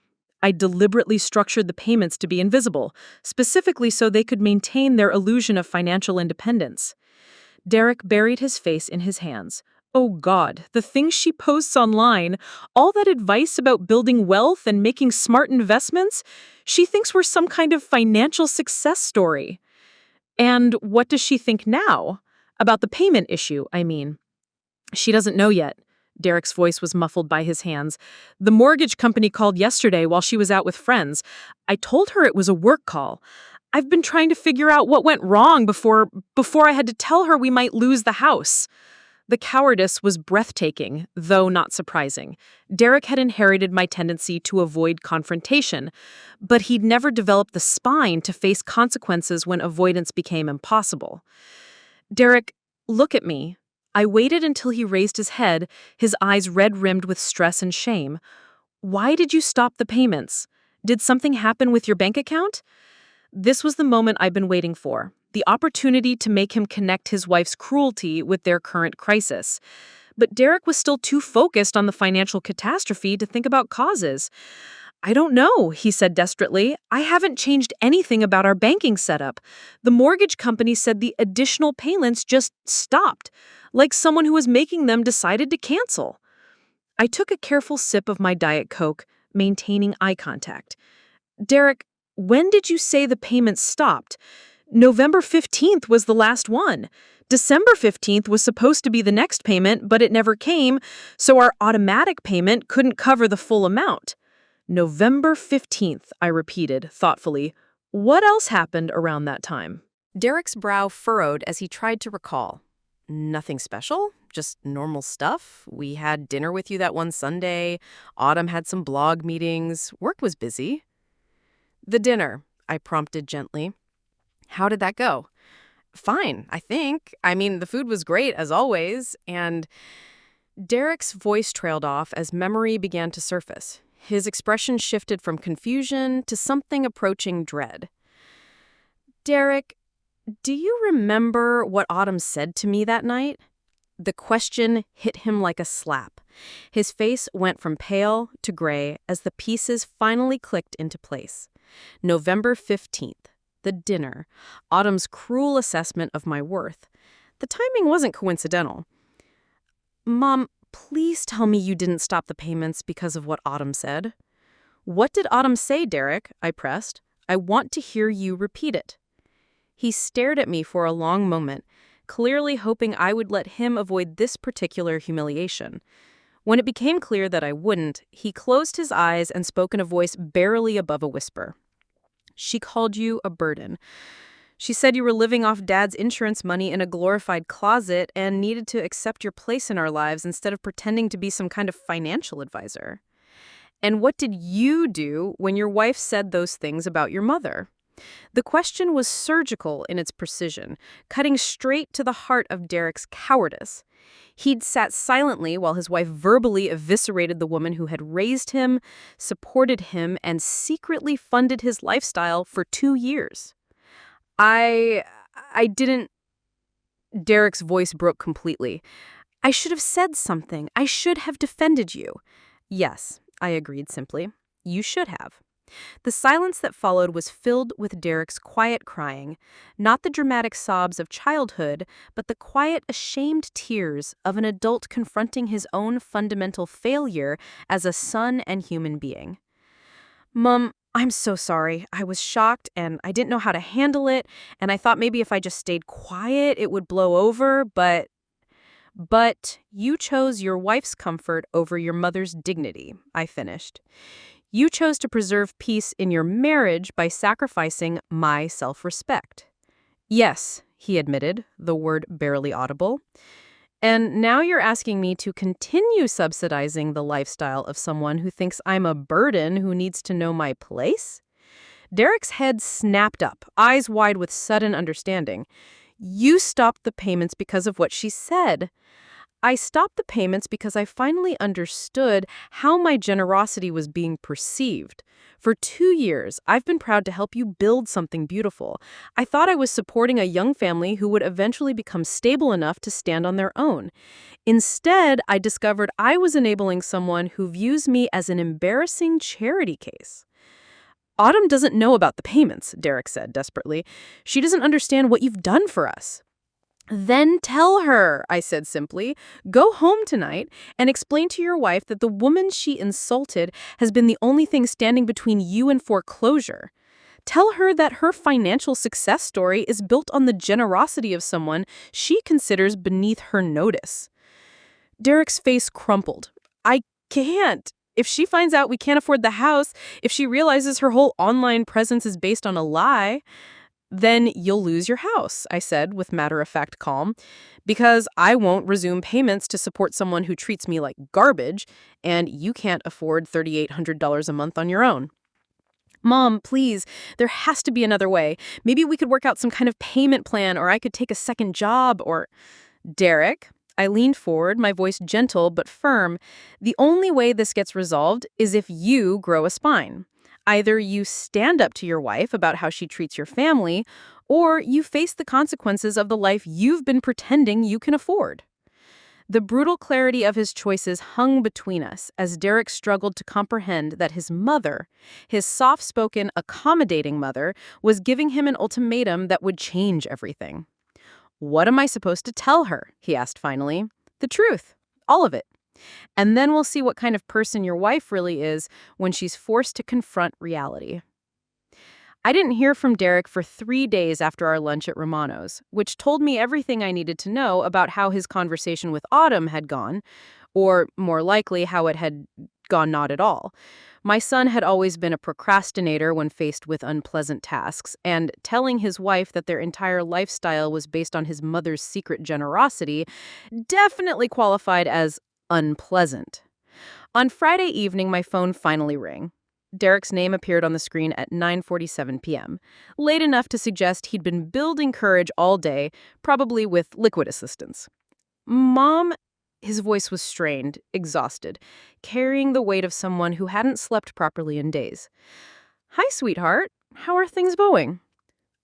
I deliberately structured the payments to be invisible, specifically so they could maintain their illusion of financial independence. Derek buried his face in his hands. Oh God, the things she posts online, all that advice about building wealth and making smart investments, she thinks we're some kind of financial success story. And what does she think now? About the payment issue, I mean. She doesn't know yet. Derek's voice was muffled by his hands. The mortgage company called yesterday while she was out with friends. I told her it was a work call. I've been trying to figure out what went wrong before I had to tell her we might lose the house. The cowardice was breathtaking, though not surprising. Derek had inherited my tendency to avoid confrontation, but he'd never developed the spine to face consequences when avoidance became impossible. Derek, look at me. I waited until he raised his head, his eyes red-rimmed with stress and shame. Why did you stop the payments? Did something happen with your bank account? This was the moment I'd been waiting for, the opportunity to make him connect his wife's cruelty with their current crisis. But Derek was still too focused on the financial catastrophe to think about causes. I don't know, he said desperately. I haven't changed anything about our banking setup. The mortgage company said the additional payments just stopped, like someone who was making them decided to cancel. I took a careful sip of my Diet Coke, maintaining eye contact. Derek, when did you say the payments stopped? November 15th was the last one. December 15th was supposed to be the next payment, but it never came, so our automatic payment couldn't cover the full amount. November 15th, I repeated thoughtfully. What else happened around that time? Derek's brow furrowed as he tried to recall. Nothing special, just normal stuff. We had dinner with you that one Sunday. Autumn had some blog meetings. Work was busy. The dinner, I prompted gently. How did that go? Fine, I think. I mean, the food was great, as always, and Derek's voice trailed off as memory began to surface. His expression shifted from confusion to something approaching dread. Derek, do you remember what Autumn said to me that night? The question hit him like a slap. His face went from pale to gray as the pieces finally clicked into place. November 15th. The dinner, Autumn's cruel assessment of my worth. The timing wasn't coincidental. Mom, please tell me you didn't stop the payments because of what Autumn said. What did Autumn say, Derek? I pressed. I want to hear you repeat it. He stared at me for a long moment, clearly hoping I would let him avoid this particular humiliation. When it became clear that I wouldn't, he closed his eyes and spoke in a voice barely above a whisper. She called you a burden. She said you were living off Dad's insurance money in a glorified closet and needed to accept your place in our lives instead of pretending to be some kind of financial advisor. And what did you do when your wife said those things about your mother? The question was surgical in its precision, cutting straight to the heart of Derek's cowardice. He'd sat silently while his wife verbally eviscerated the woman who had raised him, supported him, and secretly funded his lifestyle for 2 years. I didn't... Derek's voice broke completely. I should have said something. I should have defended you. Yes, I agreed simply. You should have. The silence that followed was filled with Derek's quiet crying, not the dramatic sobs of childhood, but the quiet, ashamed tears of an adult confronting his own fundamental failure as a son and human being. Mom, I'm so sorry. I was shocked and I didn't know how to handle it, and I thought maybe if I just stayed quiet, it would blow over, but you chose your wife's comfort over your mother's dignity, I finished. You chose to preserve peace in your marriage by sacrificing my self-respect. Yes, he admitted, the word barely audible. And now you're asking me to continue subsidizing the lifestyle of someone who thinks I'm a burden who needs to know my place? Derek's head snapped up, eyes wide with sudden understanding. You stopped the payments because of what she said. I stopped the payments because I finally understood how my generosity was being perceived. For 2 years, I've been proud to help you build something beautiful. I thought I was supporting a young family who would eventually become stable enough to stand on their own. Instead, I discovered I was enabling someone who views me as an embarrassing charity case. Autumn doesn't know about the payments, Derek said desperately. She doesn't understand what you've done for us. Then tell her, I said simply. Go home tonight and explain to your wife that the woman she insulted has been the only thing standing between you and foreclosure. Tell her that her financial success story is built on the generosity of someone she considers beneath her notice. Derek's face crumpled. I can't. If she finds out we can't afford the house, if she realizes her whole online presence is based on a lie, then you'll lose your house, I said with matter-of-fact calm, because I won't resume payments to support someone who treats me like garbage, and you can't afford $3,800 a month on your own. Mom, please, there has to be another way. Maybe we could work out some kind of payment plan, or I could take a second job, or... Derek, I leaned forward, my voice gentle but firm. The only way this gets resolved is if you grow a spine. Either you stand up to your wife about how she treats your family, or you face the consequences of the life you've been pretending you can afford. The brutal clarity of his choices hung between us as Derek struggled to comprehend that his mother, his soft-spoken, accommodating mother, was giving him an ultimatum that would change everything. "What am I supposed to tell her?" he asked finally. "The truth. All of it. And then we'll see what kind of person your wife really is when she's forced to confront reality." I didn't hear from Derek for 3 days after our lunch at Romano's, which told me everything I needed to know about how his conversation with Autumn had gone, or more likely how it had gone not at all. My son had always been a procrastinator when faced with unpleasant tasks, and telling his wife that their entire lifestyle was based on his mother's secret generosity definitely qualified as unpleasant. On Friday evening, my phone finally rang. Derek's name appeared on the screen at 9:47 p.m., late enough to suggest he'd been building courage all day, probably with liquid assistance. "Mom," his voice was strained, exhausted, carrying the weight of someone who hadn't slept properly in days. "Hi, sweetheart. How are things going?"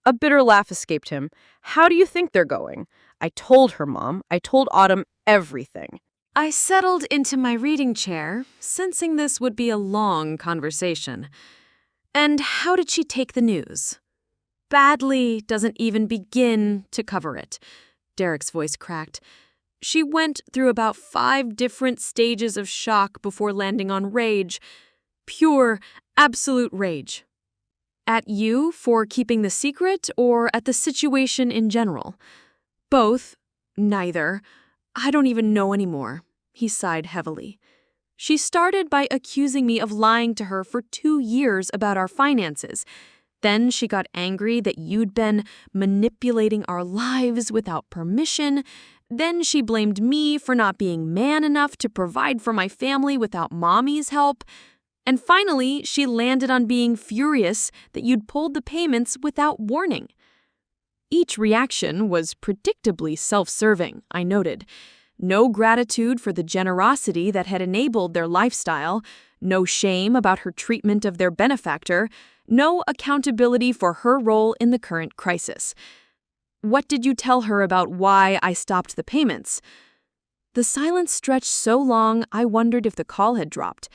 A bitter laugh escaped him. "How do you think they're going?" "I told her, Mom. I told Autumn everything." I settled into my reading chair, sensing this would be a long conversation. "And how did she take the news?" "Badly doesn't even begin to cover it." Derek's voice cracked. "She went through about 5 different stages of shock before landing on rage. Pure, absolute rage." "At you for keeping the secret, or at the situation in general?" "Both. Neither. I don't even know anymore." He sighed heavily. "She started by accusing me of lying to her for 2 years about our finances. Then she got angry that you'd been manipulating our lives without permission. Then she blamed me for not being man enough to provide for my family without Mommy's help. And finally, she landed on being furious that you'd pulled the payments without warning." Each reaction was predictably self-serving, I noted. No gratitude for the generosity that had enabled their lifestyle, no shame about her treatment of their benefactor, no accountability for her role in the current crisis. "What did you tell her about why I stopped the payments?" The silence stretched so long I wondered if the call had dropped.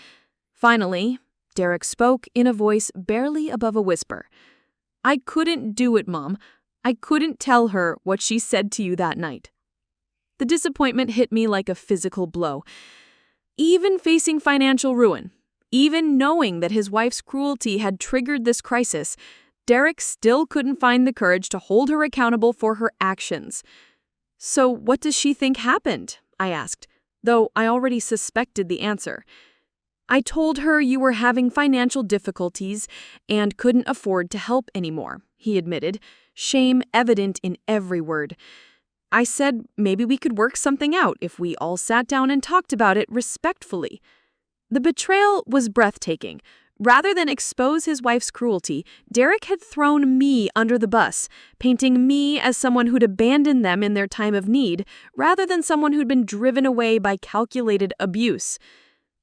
Finally, Derek spoke in a voice barely above a whisper. "I couldn't do it, Mom. I couldn't tell her what she said to you that night." The disappointment hit me like a physical blow. Even facing financial ruin, even knowing that his wife's cruelty had triggered this crisis, Derek still couldn't find the courage to hold her accountable for her actions. "So what does she think happened?" I asked, though I already suspected the answer. "I told her you were having financial difficulties and couldn't afford to help anymore," he admitted, shame evident in every word. "I said maybe we could work something out if we all sat down and talked about it respectfully." The betrayal was breathtaking. Rather than expose his wife's cruelty, Derek had thrown me under the bus, painting me as someone who'd abandoned them in their time of need, rather than someone who'd been driven away by calculated abuse.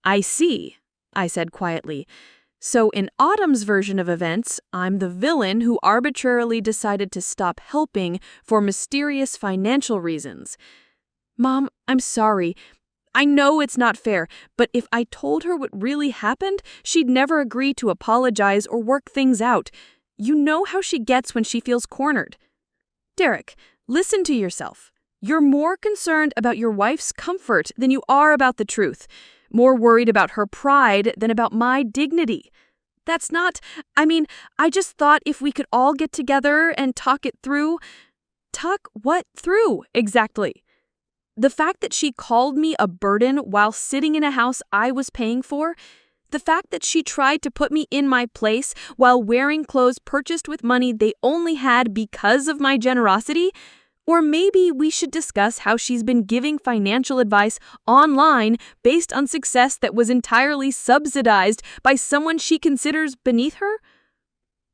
"I see," I said quietly. "So in Autumn's version of events, I'm the villain who arbitrarily decided to stop helping for mysterious financial reasons." "Mom, I'm sorry. I know it's not fair, but if I told her what really happened, she'd never agree to apologize or work things out. You know how she gets when she feels cornered." "Derek, listen to yourself. You're more concerned about your wife's comfort than you are about the truth. More worried about her pride than about my dignity. That's not, I just thought if we could all get together and talk it through." "Talk what through, exactly?" "The fact that she called me a burden while sitting in a house I was paying for, the fact that she tried to put me in my place while wearing clothes purchased with money they only had because of my generosity. Or maybe we should discuss how she's been giving financial advice online based on success that was entirely subsidized by someone she considers beneath her.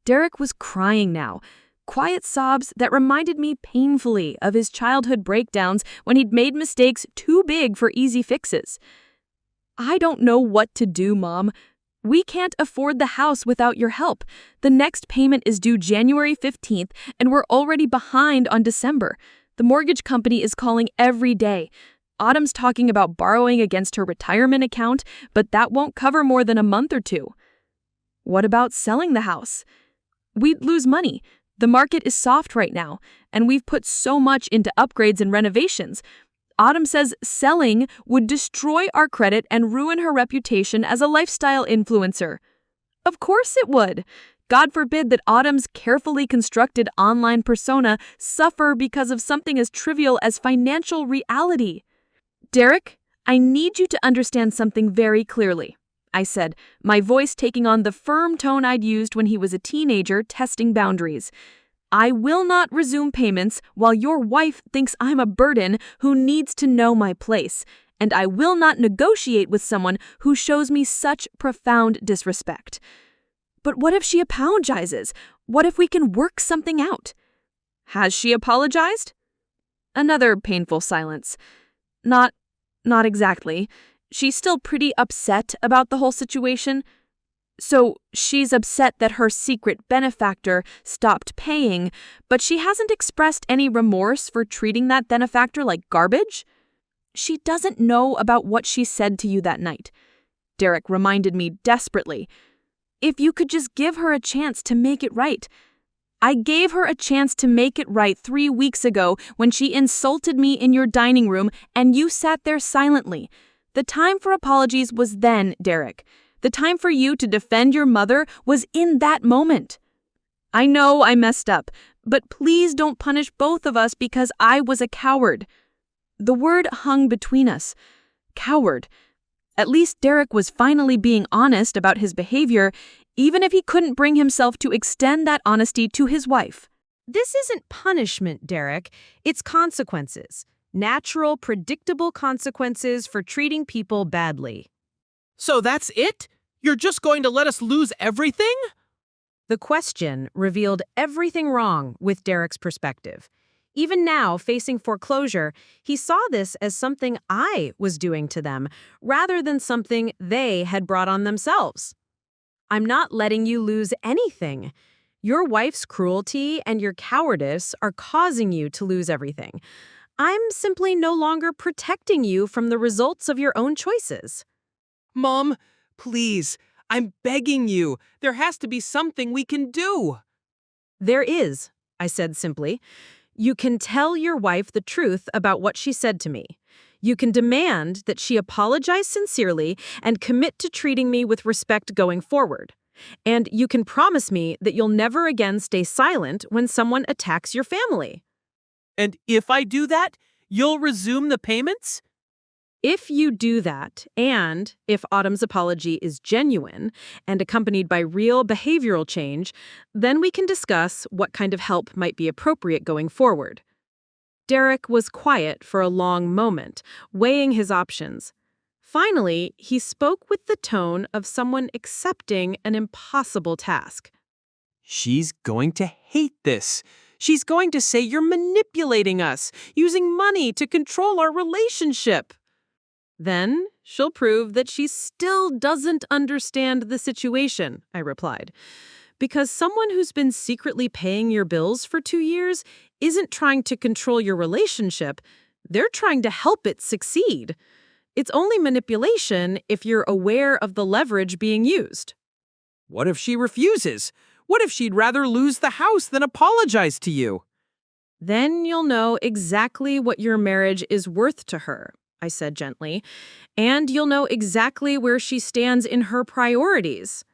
Derek was crying now. Quiet sobs that reminded me painfully of his childhood breakdowns when he'd made mistakes too big for easy fixes. I don't know what to do, Mom. We can't afford the house without your help. The next payment is due January 15th, and we're already behind on December. The mortgage company is calling every day. Autumn's talking about borrowing against her retirement account, but that won't cover more than a month or two. What about selling the house? We'd lose money. The market is soft right now, and we've put so much into upgrades and renovations. Autumn says selling would destroy our credit and ruin her reputation as a lifestyle influencer. Of course it would. God forbid that Autumn's carefully constructed online persona suffer because of something as trivial as financial reality. Derek, I need you to understand something very clearly, I said, my voice taking on the firm tone I'd used when he was a teenager testing boundaries. I will not resume payments while your wife thinks I'm a burden who needs to know my place, and I will not negotiate with someone who shows me such profound disrespect. But what if she apologizes? What if we can work something out? Has she apologized? Another painful silence. Not exactly. She's still pretty upset about the whole situation. So she's upset that her secret benefactor stopped paying, but she hasn't expressed any remorse for treating that benefactor like garbage? She doesn't know about what she said to you that night. Derek reminded me desperately. If you could just give her a chance to make it right. I gave her a chance to make it right 3 weeks ago when she insulted me in your dining room and you sat there silently. The time for apologies was then, Derek. The time for you to defend your mother was in that moment. I know I messed up, but please don't punish both of us because I was a coward. The word hung between us. Coward. At least Derek was finally being honest about his behavior, even if he couldn't bring himself to extend that honesty to his wife. This isn't punishment, Derek. It's consequences. Natural, predictable consequences for treating people badly. So that's it? You're just going to let us lose everything? The question revealed everything wrong with Derek's perspective. Even now, facing foreclosure, he saw this as something I was doing to them, rather than something they had brought on themselves. I'm not letting you lose anything. Your wife's cruelty and your cowardice are causing you to lose everything. I'm simply no longer protecting you from the results of your own choices. Mom, please, I'm begging you. There has to be something we can do. There is, I said simply. You can tell your wife the truth about what she said to me. You can demand that she apologize sincerely and commit to treating me with respect going forward. And you can promise me that you'll never again stay silent when someone attacks your family. And if I do that, you'll resume the payments? If you do that, and if Autumn's apology is genuine and accompanied by real behavioral change, then we can discuss what kind of help might be appropriate going forward. Derek was quiet for a long moment, weighing his options. Finally, he spoke with the tone of someone accepting an impossible task. She's going to hate this. She's going to say you're manipulating us, using money to control our relationship. Then she'll prove that she still doesn't understand the situation, I replied. Because someone who's been secretly paying your bills for 2 years isn't trying to control your relationship, they're trying to help it succeed. It's only manipulation if you're aware of the leverage being used. What if she refuses? What if she'd rather lose the house than apologize to you? Then you'll know exactly what your marriage is worth to her, I said gently, and you'll know exactly where she stands in her priorities.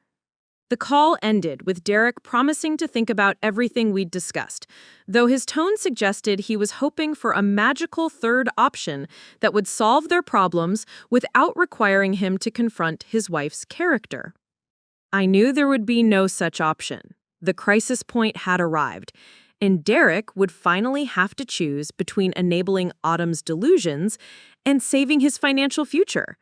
The call ended with Derek promising to think about everything we'd discussed, though his tone suggested he was hoping for a magical third option that would solve their problems without requiring him to confront his wife's character. I knew there would be no such option. The crisis point had arrived, and Derek would finally have to choose between enabling Autumn's delusions and saving his financial future.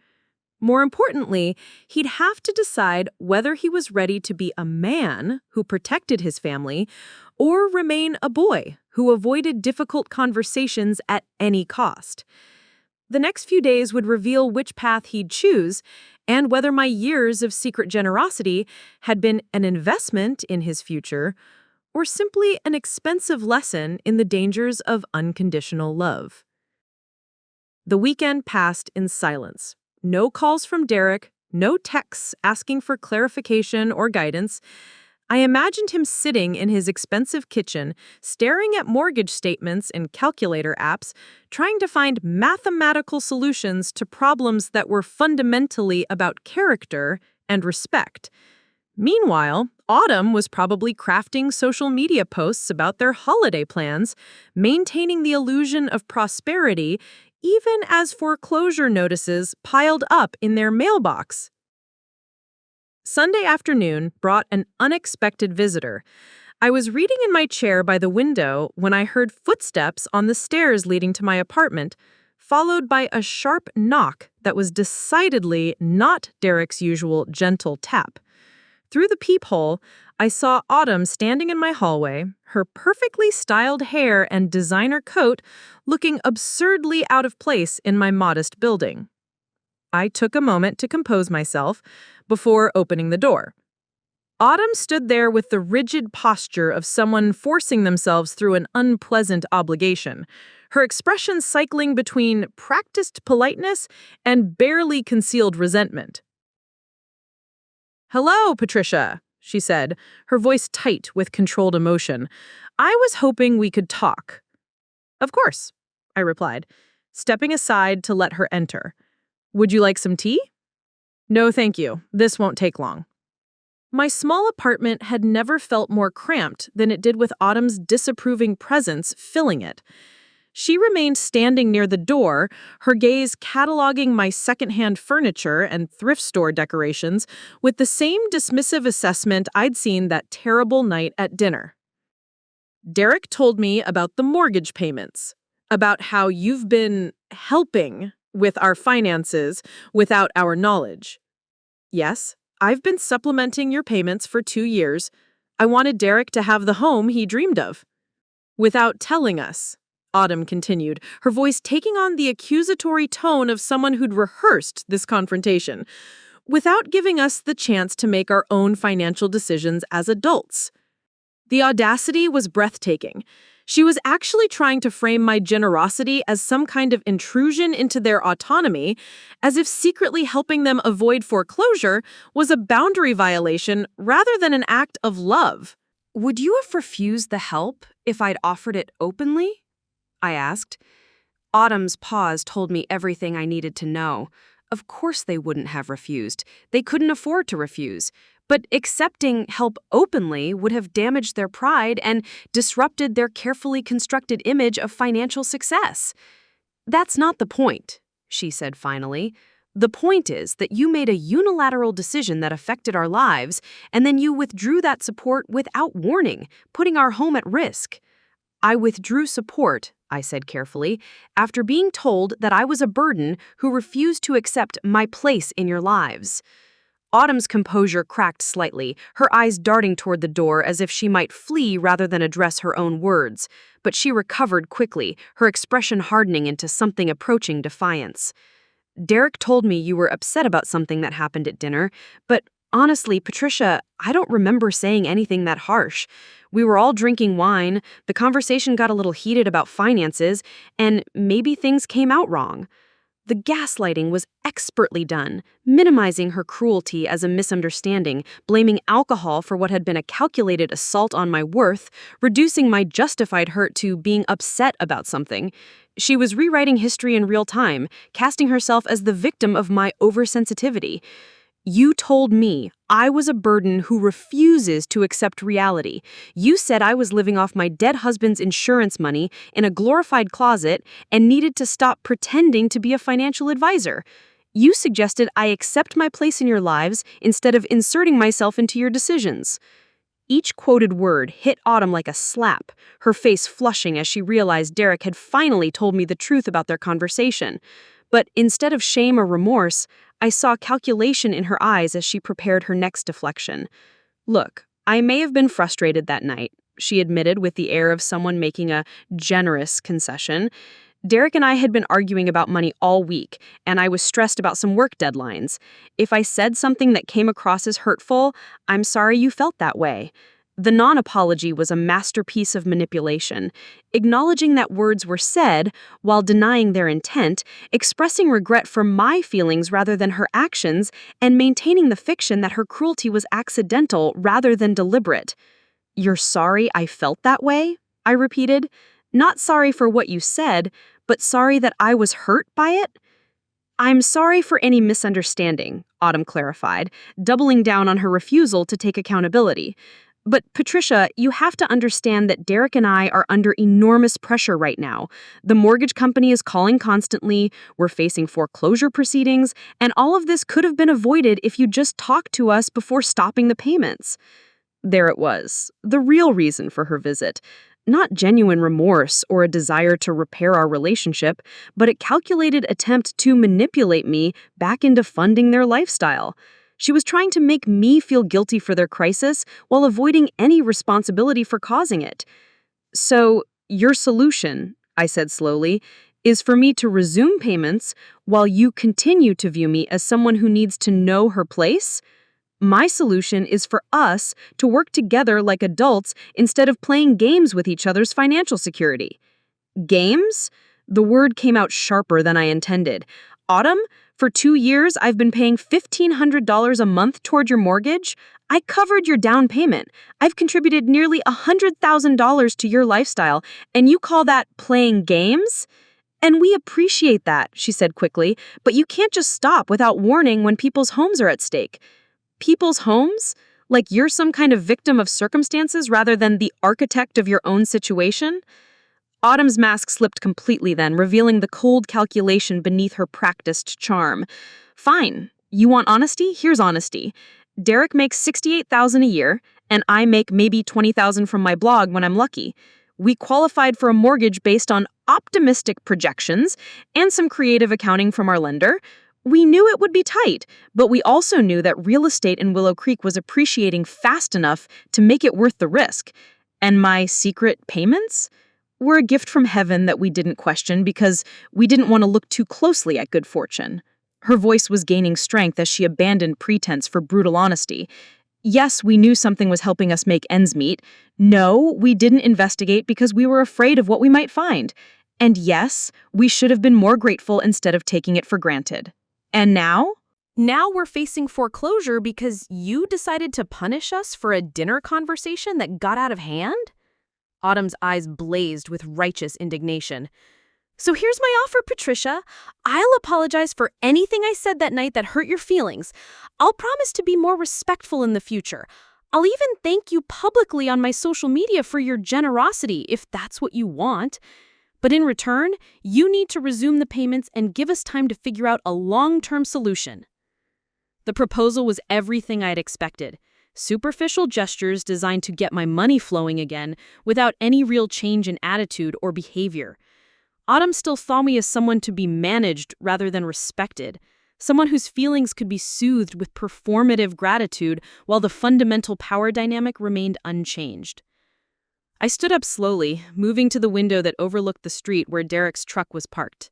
More importantly, he'd have to decide whether he was ready to be a man who protected his family or remain a boy who avoided difficult conversations at any cost. The next few days would reveal which path he'd choose and whether my years of secret generosity had been an investment in his future or simply an expensive lesson in the dangers of unconditional love. The weekend passed in silence. No calls from Derek, no texts asking for clarification or guidance. I imagined him sitting in his expensive kitchen, staring at mortgage statements and calculator apps, trying to find mathematical solutions to problems that were fundamentally about character and respect. Meanwhile, Autumn was probably crafting social media posts about their holiday plans, maintaining the illusion of prosperity, even as foreclosure notices piled up in their mailbox. Sunday afternoon brought an unexpected visitor. I was reading in my chair by the window when I heard footsteps on the stairs leading to my apartment, followed by a sharp knock that was decidedly not Derek's usual gentle tap. Through the peephole, I saw Autumn standing in my hallway, her perfectly styled hair and designer coat looking absurdly out of place in my modest building. I took a moment to compose myself before opening the door. Autumn stood there with the rigid posture of someone forcing themselves through an unpleasant obligation, her expression cycling between practiced politeness and barely concealed resentment. "Hello, Patricia," she said, her voice tight with controlled emotion. "I was hoping we could talk." "Of course," I replied, stepping aside to let her enter. "Would you like some tea?" "No, thank you. This won't take long." My small apartment had never felt more cramped than it did with Autumn's disapproving presence filling it. She remained standing near the door, her gaze cataloging my secondhand furniture and thrift store decorations with the same dismissive assessment I'd seen that terrible night at dinner. "Derek told me about the mortgage payments, about how you've been helping with our finances without our knowledge. Yes, I've been supplementing your payments for 2 years. I wanted Derek to have the home he dreamed of. Without telling us," Autumn continued, her voice taking on the accusatory tone of someone who'd rehearsed this confrontation, "without giving us the chance to make our own financial decisions as adults." The audacity was breathtaking. She was actually trying to frame my generosity as some kind of intrusion into their autonomy, as if secretly helping them avoid foreclosure was a boundary violation rather than an act of love. "Would you have refused the help if I'd offered it openly?" I asked. Autumn's pause told me everything I needed to know. Of course they wouldn't have refused. They couldn't afford to refuse. But accepting help openly would have damaged their pride and disrupted their carefully constructed image of financial success. "That's not the point," she said finally. "The point is that you made a unilateral decision that affected our lives, and then you withdrew that support without warning, putting our home at risk." "I withdrew support," I said carefully, "after being told that I was a burden who refused to accept my place in your lives." Autumn's composure cracked slightly, her eyes darting toward the door as if she might flee rather than address her own words. But she recovered quickly, her expression hardening into something approaching defiance. "Derek told me you were upset about something that happened at dinner, but honestly, Patricia, I don't remember saying anything that harsh. We were all drinking wine, the conversation got a little heated about finances, and maybe things came out wrong." The gaslighting was expertly done, minimizing her cruelty as a misunderstanding, blaming alcohol for what had been a calculated assault on my worth, reducing my justified hurt to being upset about something. She was rewriting history in real time, casting herself as the victim of my oversensitivity. "You told me I was a burden who refuses to accept reality. You said I was living off my dead husband's insurance money in a glorified closet and needed to stop pretending to be a financial advisor. You suggested I accept my place in your lives instead of inserting myself into your decisions." Each quoted word hit Autumn like a slap, her face flushing as she realized Derek had finally told me the truth about their conversation. But instead of shame or remorse, I saw calculation in her eyes as she prepared her next deflection. "Look, I may have been frustrated that night," she admitted with the air of someone making a generous concession. "Derek and I had been arguing about money all week, and I was stressed about some work deadlines. If I said something that came across as hurtful, I'm sorry you felt that way." The non-apology was a masterpiece of manipulation, acknowledging that words were said while denying their intent, expressing regret for my feelings rather than her actions, and maintaining the fiction that her cruelty was accidental rather than deliberate. "You're sorry I felt that way?" I repeated. "Not sorry for what you said, but sorry that I was hurt by it?" "I'm sorry for any misunderstanding," Autumn clarified, doubling down on her refusal to take accountability. "But Patricia, you have to understand that Derek and I are under enormous pressure right now. The mortgage company is calling constantly, we're facing foreclosure proceedings, and all of this could have been avoided if you just talked to us before stopping the payments." There it was, the real reason for her visit. Not genuine remorse or a desire to repair our relationship, but a calculated attempt to manipulate me back into funding their lifestyle. She was trying to make me feel guilty for their crisis while avoiding any responsibility for causing it. "So, your solution," I said slowly, "is for me to resume payments while you continue to view me as someone who needs to know her place? My solution is for us to work together like adults instead of playing games with each other's financial security." Games? The word came out sharper than I intended. "Autumn, for 2 years I've been paying $1,500 a month toward your mortgage. I covered your down payment. I've contributed nearly $100,000 to your lifestyle, and you call that playing games? And we appreciate that," she said quickly, "but you can't just stop without warning when people's homes are at stake." "People's homes? Like you're some kind of victim of circumstances rather than the architect of your own situation?" Autumn's mask slipped completely then, revealing the cold calculation beneath her practiced charm. "Fine. You want honesty? Here's honesty. Derek makes $68,000 a year, and I make maybe $20,000 from my blog when I'm lucky. We qualified for a mortgage based on optimistic projections and some creative accounting from our lender. We knew it would be tight, but we also knew that real estate in Willow Creek was appreciating fast enough to make it worth the risk. And my secret payments were a gift from heaven that we didn't question because we didn't want to look too closely at good fortune." Her voice was gaining strength as she abandoned pretense for brutal honesty. "Yes, we knew something was helping us make ends meet. No, we didn't investigate because we were afraid of what we might find. And yes, we should have been more grateful instead of taking it for granted. And now?" Now we're facing foreclosure because you decided to punish us for a dinner conversation that got out of hand? Autumn's eyes blazed with righteous indignation. "So here's my offer, Patricia. I'll apologize for anything I said that night that hurt your feelings. I'll promise to be more respectful in the future. I'll even thank you publicly on my social media for your generosity, if that's what you want. But in return, you need to resume the payments and give us time to figure out a long-term solution." The proposal was everything I'd expected. Superficial gestures designed to get my money flowing again without any real change in attitude or behavior. Autumn still saw me as someone to be managed rather than respected, someone whose feelings could be soothed with performative gratitude while the fundamental power dynamic remained unchanged. I stood up slowly, moving to the window that overlooked the street where Derek's truck was parked.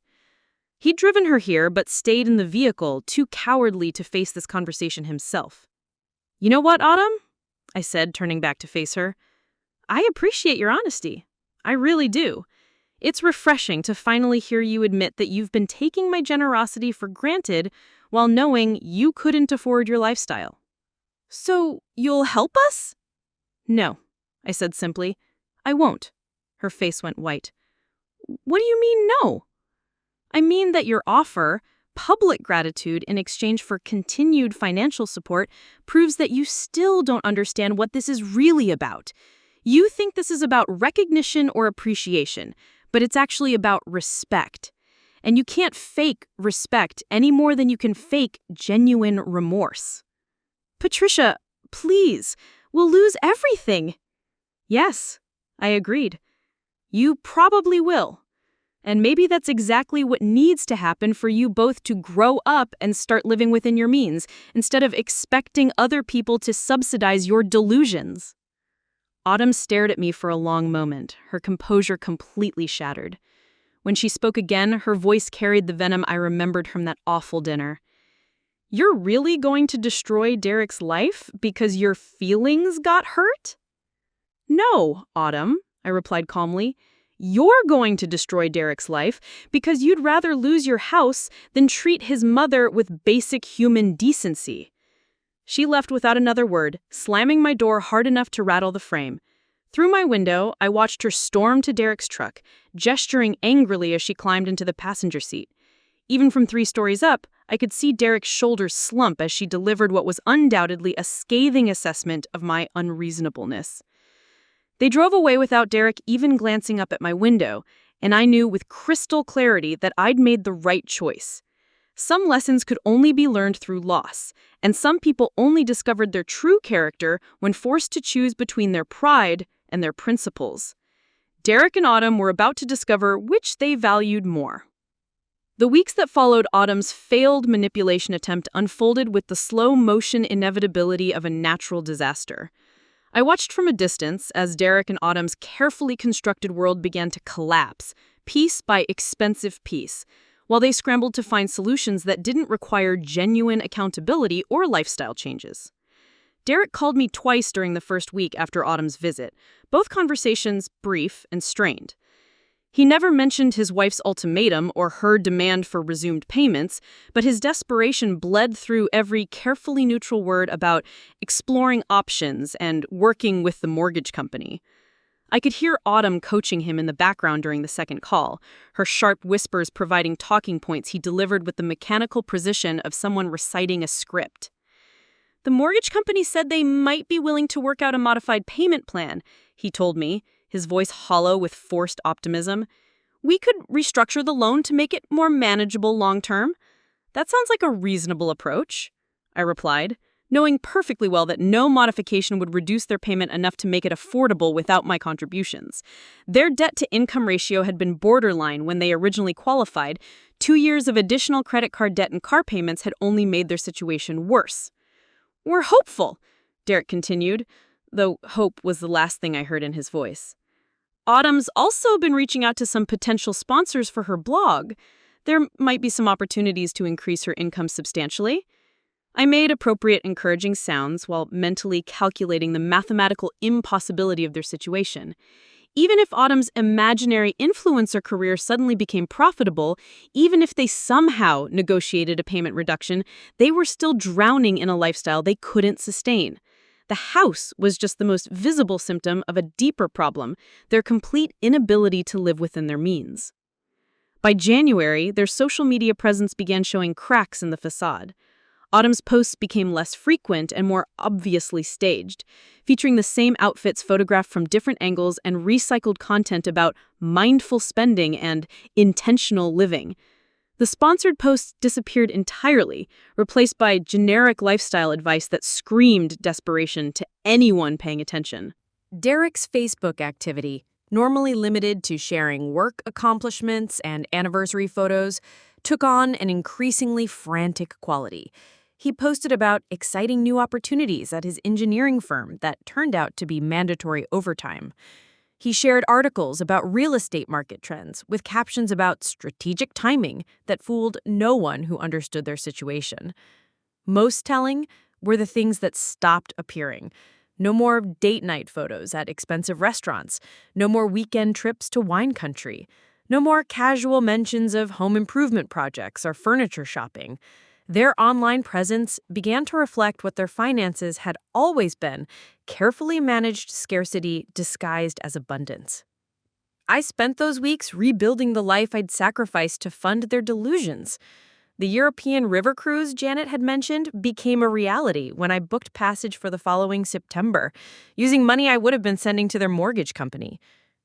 He'd driven her here but stayed in the vehicle, too cowardly to face this conversation himself. "You know what, Autumn?" I said, turning back to face her. "I appreciate your honesty. I really do. It's refreshing to finally hear you admit that you've been taking my generosity for granted while knowing you couldn't afford your lifestyle." "So, you'll help us?" "No," I said simply. "I won't." Her face went white. "What do you mean, no?" "I mean that your offer, public gratitude in exchange for continued financial support, proves that you still don't understand what this is really about. You think this is about recognition or appreciation, but it's actually about respect. And you can't fake respect any more than you can fake genuine remorse." "Patricia, please, we'll lose everything." "Yes," I agreed. "You probably will. And maybe that's exactly what needs to happen for you both to grow up and start living within your means, instead of expecting other people to subsidize your delusions. Autumn stared at me for a long moment, her composure completely shattered. When she spoke again, her voice carried the venom I remembered from that awful dinner. You're really going to destroy Derek's life because your feelings got hurt? No, Autumn, I replied calmly. You're going to destroy Derek's life because you'd rather lose your house than treat his mother with basic human decency. She left without another word, slamming my door hard enough to rattle the frame. Through my window, I watched her storm to Derek's truck, gesturing angrily as she climbed into the passenger seat. Even from 3 stories up, I could see Derek's shoulders slump as she delivered what was undoubtedly a scathing assessment of my unreasonableness. They drove away without Derek even glancing up at my window, and I knew with crystal clarity that I'd made the right choice. Some lessons could only be learned through loss, and some people only discovered their true character when forced to choose between their pride and their principles. Derek and Autumn were about to discover which they valued more. The weeks that followed Autumn's failed manipulation attempt unfolded with the slow-motion inevitability of a natural disaster. I watched from a distance as Derek and Autumn's carefully constructed world began to collapse, piece by expensive piece, while they scrambled to find solutions that didn't require genuine accountability or lifestyle changes. Derek called me twice during the first week after Autumn's visit, both conversations brief and strained. He never mentioned his wife's ultimatum or her demand for resumed payments, but his desperation bled through every carefully neutral word about exploring options and working with the mortgage company. I could hear Autumn coaching him in the background during the second call, her sharp whispers providing talking points he delivered with the mechanical precision of someone reciting a script. The mortgage company said they might be willing to work out a modified payment plan, he told me, his voice hollow with forced optimism. We could restructure the loan to make it more manageable long-term. That sounds like a reasonable approach, I replied, knowing perfectly well that no modification would reduce their payment enough to make it affordable without my contributions. Their debt-to-income ratio had been borderline when they originally qualified. 2 years of additional credit card debt and car payments had only made their situation worse. We're hopeful, Derek continued, though hope was the last thing I heard in his voice. Autumn's also been reaching out to some potential sponsors for her blog. There might be some opportunities to increase her income substantially. I made appropriate encouraging sounds while mentally calculating the mathematical impossibility of their situation. Even if Autumn's imaginary influencer career suddenly became profitable, even if they somehow negotiated a payment reduction, they were still drowning in a lifestyle they couldn't sustain. The house was just the most visible symptom of a deeper problem, their complete inability to live within their means. By January, their social media presence began showing cracks in the facade. Autumn's posts became less frequent and more obviously staged, featuring the same outfits photographed from different angles and recycled content about mindful spending and intentional living. The sponsored posts disappeared entirely, replaced by generic lifestyle advice that screamed desperation to anyone paying attention. Derek's Facebook activity, normally limited to sharing work accomplishments and anniversary photos, took on an increasingly frantic quality. He posted about exciting new opportunities at his engineering firm that turned out to be mandatory overtime. He shared articles about real estate market trends with captions about strategic timing that fooled no one who understood their situation. Most telling were the things that stopped appearing. No more date night photos at expensive restaurants. No more weekend trips to wine country. No more casual mentions of home improvement projects or furniture shopping. Their online presence began to reflect what their finances had always been: carefully managed scarcity disguised as abundance. I spent those weeks rebuilding the life I'd sacrificed to fund their delusions. The European river cruise Janet had mentioned became a reality when I booked passage for the following September, using money I would have been sending to their mortgage company.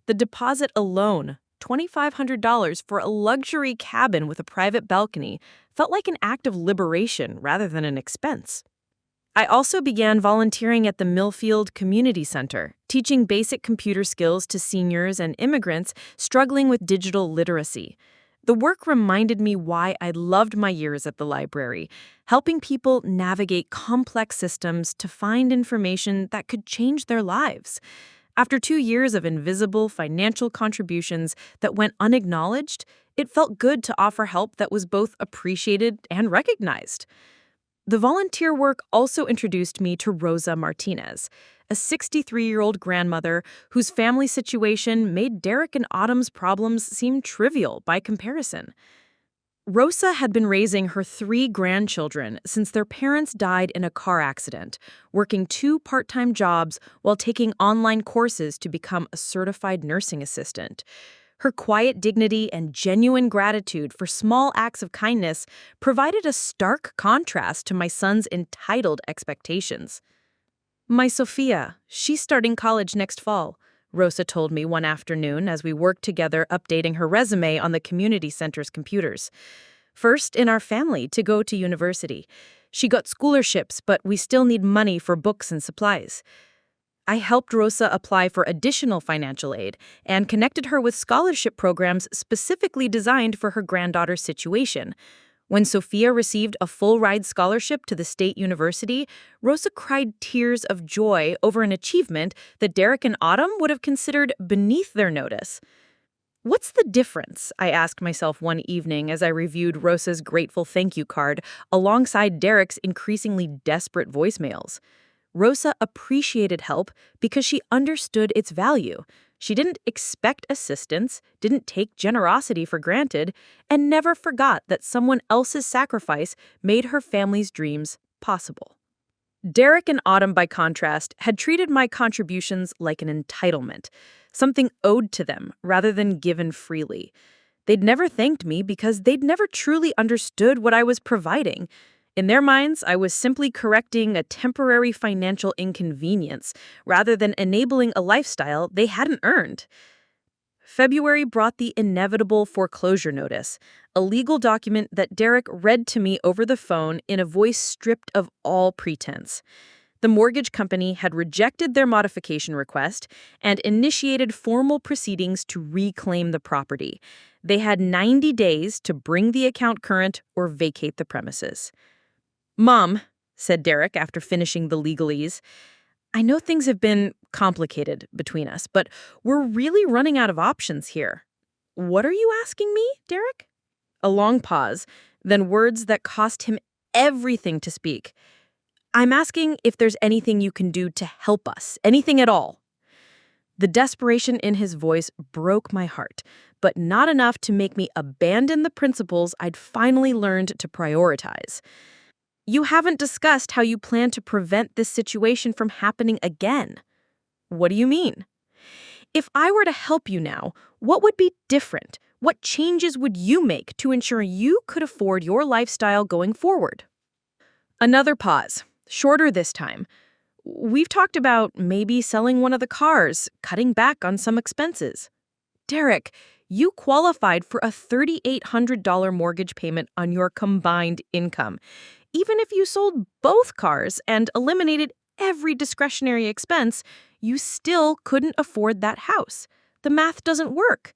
The deposit alone, $2,500 for a luxury cabin with a private balcony, felt like an act of liberation rather than an expense. I also began volunteering at the Millfield Community Center, teaching basic computer skills to seniors and immigrants struggling with digital literacy. The work reminded me why I loved my years at the library, helping people navigate complex systems to find information that could change their lives. After 2 years of invisible financial contributions that went unacknowledged, it felt good to offer help that was both appreciated and recognized. The volunteer work also introduced me to Rosa Martinez, a 63-year-old grandmother whose family situation made Derek and Autumn's problems seem trivial by comparison. Rosa had been raising her 3 grandchildren since their parents died in a car accident, working 2 part-time jobs while taking online courses to become a certified nursing assistant. Her quiet dignity and genuine gratitude for small acts of kindness provided a stark contrast to my son's entitled expectations. "My Sophia, she's starting college next fall," Rosa told me one afternoon as we worked together updating her resume on the community center's computers. "First in our family to go to university. She got scholarships, but we still need money for books and supplies." I helped Rosa apply for additional financial aid and connected her with scholarship programs specifically designed for her granddaughter's situation. When Sophia received a full-ride scholarship to the state university, Rosa cried tears of joy over an achievement that Derek and Autumn would have considered beneath their notice. "What's the difference?" I asked myself one evening as I reviewed Rosa's grateful thank you card alongside Derek's increasingly desperate voicemails. Rosa appreciated help because she understood its value. She didn't expect assistance, didn't take generosity for granted, and never forgot that someone else's sacrifice made her family's dreams possible. Derek and Autumn, by contrast, had treated my contributions like an entitlement, something owed to them rather than given freely. They'd never thanked me because they'd never truly understood what I was providing. In their minds, I was simply correcting a temporary financial inconvenience rather than enabling a lifestyle they hadn't earned. February brought the inevitable foreclosure notice, a legal document that Derek read to me over the phone in a voice stripped of all pretense. The mortgage company had rejected their modification request and initiated formal proceedings to reclaim the property. They had 90 days to bring the account current or vacate the premises. "Mom," said Derek after finishing the legalese, "I know things have been complicated between us, but we're really running out of options here." "What are you asking me, Derek?" A long pause, then words that cost him everything to speak. "I'm asking if there's anything you can do to help us, anything at all." The desperation in his voice broke my heart, but not enough to make me abandon the principles I'd finally learned to prioritize. "You haven't discussed how you plan to prevent this situation from happening again." "What do you mean?" "If I were to help you now, what would be different? What changes would you make to ensure you could afford your lifestyle going forward?" Another pause, shorter this time. "We've talked about maybe selling one of the cars, cutting back on some expenses." "Derek, you qualified for a $3,800 mortgage payment on your combined income. Even if you sold both cars and eliminated every discretionary expense, you still couldn't afford that house. The math doesn't work.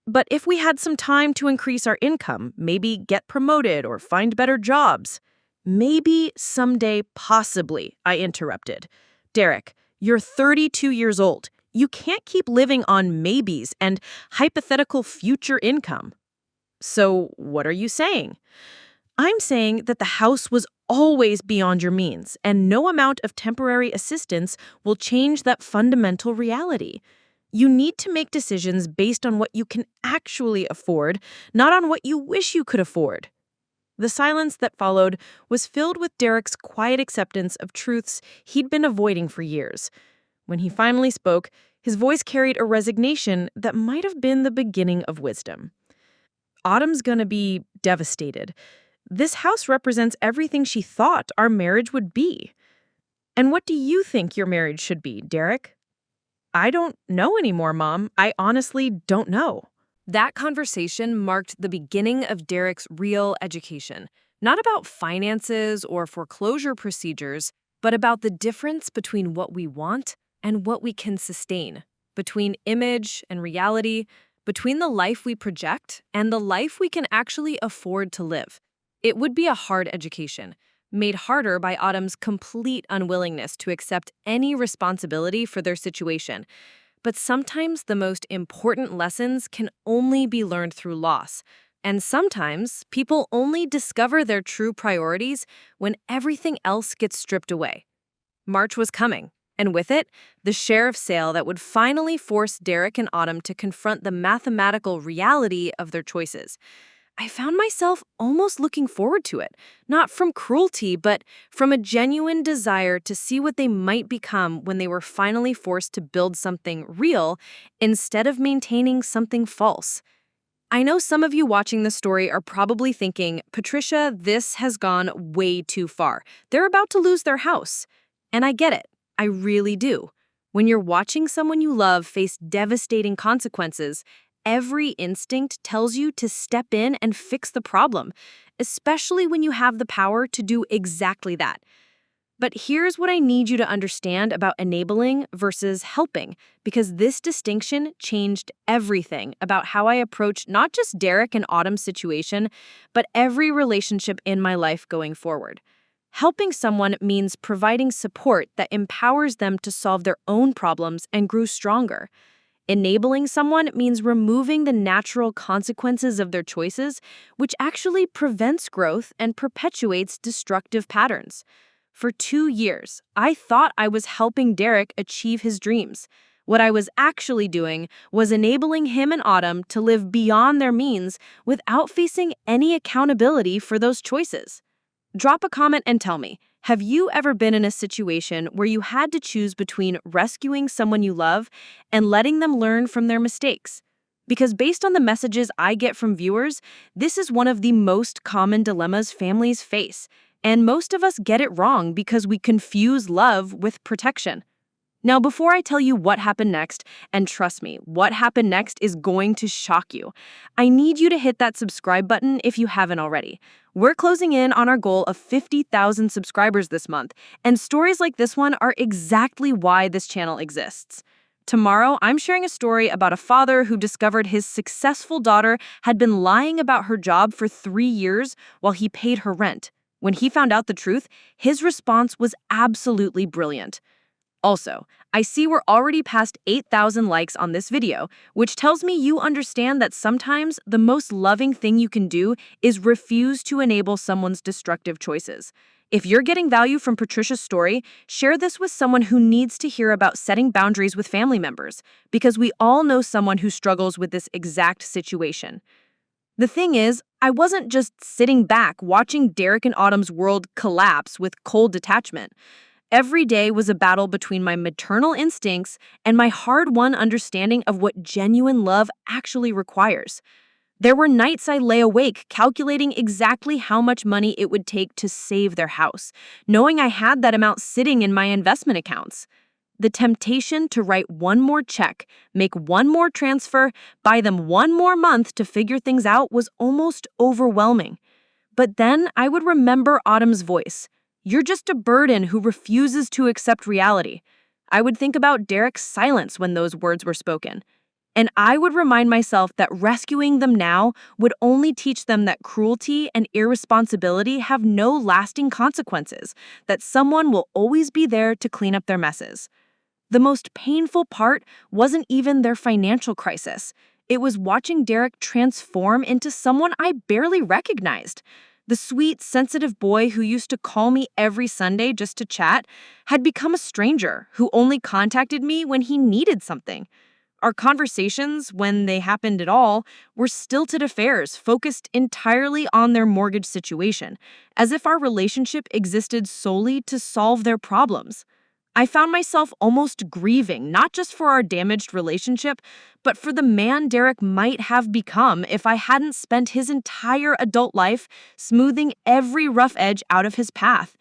But if we had some time to increase our income, maybe get promoted or find better jobs." "Maybe someday, possibly," I interrupted. "Derek, you're 32 years old. You can't keep living on maybes and hypothetical future income." "So what are you saying?" "I'm saying that the house was always beyond your means, and no amount of temporary assistance will change that fundamental reality. You need to make decisions based on what you can actually afford, not on what you wish you could afford." The silence that followed was filled with Derek's quiet acceptance of truths he'd been avoiding for years. When he finally spoke, his voice carried a resignation that might have been the beginning of wisdom. "Autumn's gonna be devastated. This house represents everything she thought our marriage would be." "And what do you think your marriage should be, Derek?" "I don't know anymore, Mom. I honestly don't know." That conversation marked the beginning of Derek's real education. Not about finances or foreclosure procedures, but about the difference between what we want and what we can sustain, between image and reality, between the life we project and the life we can actually afford to live. It would be a hard education, made harder by Autumn's complete unwillingness to accept any responsibility for their situation. But sometimes the most important lessons can only be learned through loss. And sometimes people only discover their true priorities when everything else gets stripped away. March was coming, and with it, the sheriff's sale that would finally force Derek and Autumn to confront the mathematical reality of their choices. I found myself almost looking forward to it, not from cruelty, but from a genuine desire to see what they might become when they were finally forced to build something real instead of maintaining something false. I know some of you watching this story are probably thinking, Patricia, this has gone way too far. They're about to lose their house. And I get it. I really do. When you're watching someone you love face devastating consequences, every instinct tells you to step in and fix the problem, especially when you have the power to do exactly that. But here's what I need you to understand about enabling versus helping, because this distinction changed everything about how I approach not just Derek and Autumn's situation, but every relationship in my life going forward. Helping someone means providing support that empowers them to solve their own problems and grow stronger. Enabling someone means removing the natural consequences of their choices, which actually prevents growth and perpetuates destructive patterns. For 2 years, I thought I was helping Derek achieve his dreams. What I was actually doing was enabling him and Autumn to live beyond their means without facing any accountability for those choices. Drop a comment and tell me, have you ever been in a situation where you had to choose between rescuing someone you love and letting them learn from their mistakes? Because based on the messages I get from viewers, this is one of the most common dilemmas families face, and most of us get it wrong because we confuse love with protection. Now, before I tell you what happened next, and trust me, what happened next is going to shock you, I need you to hit that subscribe button if you haven't already. We're closing in on our goal of 50,000 subscribers this month, and stories like this one are exactly why this channel exists. Tomorrow, I'm sharing a story about a father who discovered his successful daughter had been lying about her job for 3 years while he paid her rent. When he found out the truth, his response was absolutely brilliant. Also, I see we're already past 8,000 likes on this video, which tells me you understand that sometimes the most loving thing you can do is refuse to enable someone's destructive choices. If you're getting value from Patricia's story, share this with someone who needs to hear about setting boundaries with family members, because we all know someone who struggles with this exact situation. The thing is, I wasn't just sitting back watching Derek and Autumn's world collapse with cold detachment. Every day was a battle between my maternal instincts and my hard-won understanding of what genuine love actually requires. There were nights I lay awake calculating exactly how much money it would take to save their house, knowing I had that amount sitting in my investment accounts. The temptation to write one more check, make one more transfer, buy them one more month to figure things out was almost overwhelming. But then I would remember Autumn's voice. You're just a burden who refuses to accept reality. I would think about Derek's silence when those words were spoken. And I would remind myself that rescuing them now would only teach them that cruelty and irresponsibility have no lasting consequences, that someone will always be there to clean up their messes. The most painful part wasn't even their financial crisis. It was watching Derek transform into someone I barely recognized. The sweet, sensitive boy who used to call me every Sunday just to chat had become a stranger who only contacted me when he needed something. Our conversations, when they happened at all, were stilted affairs focused entirely on their mortgage situation, as if our relationship existed solely to solve their problems. I found myself almost grieving, not just for our damaged relationship, but for the man Derek might have become if I hadn't spent his entire adult life smoothing every rough edge out of his path.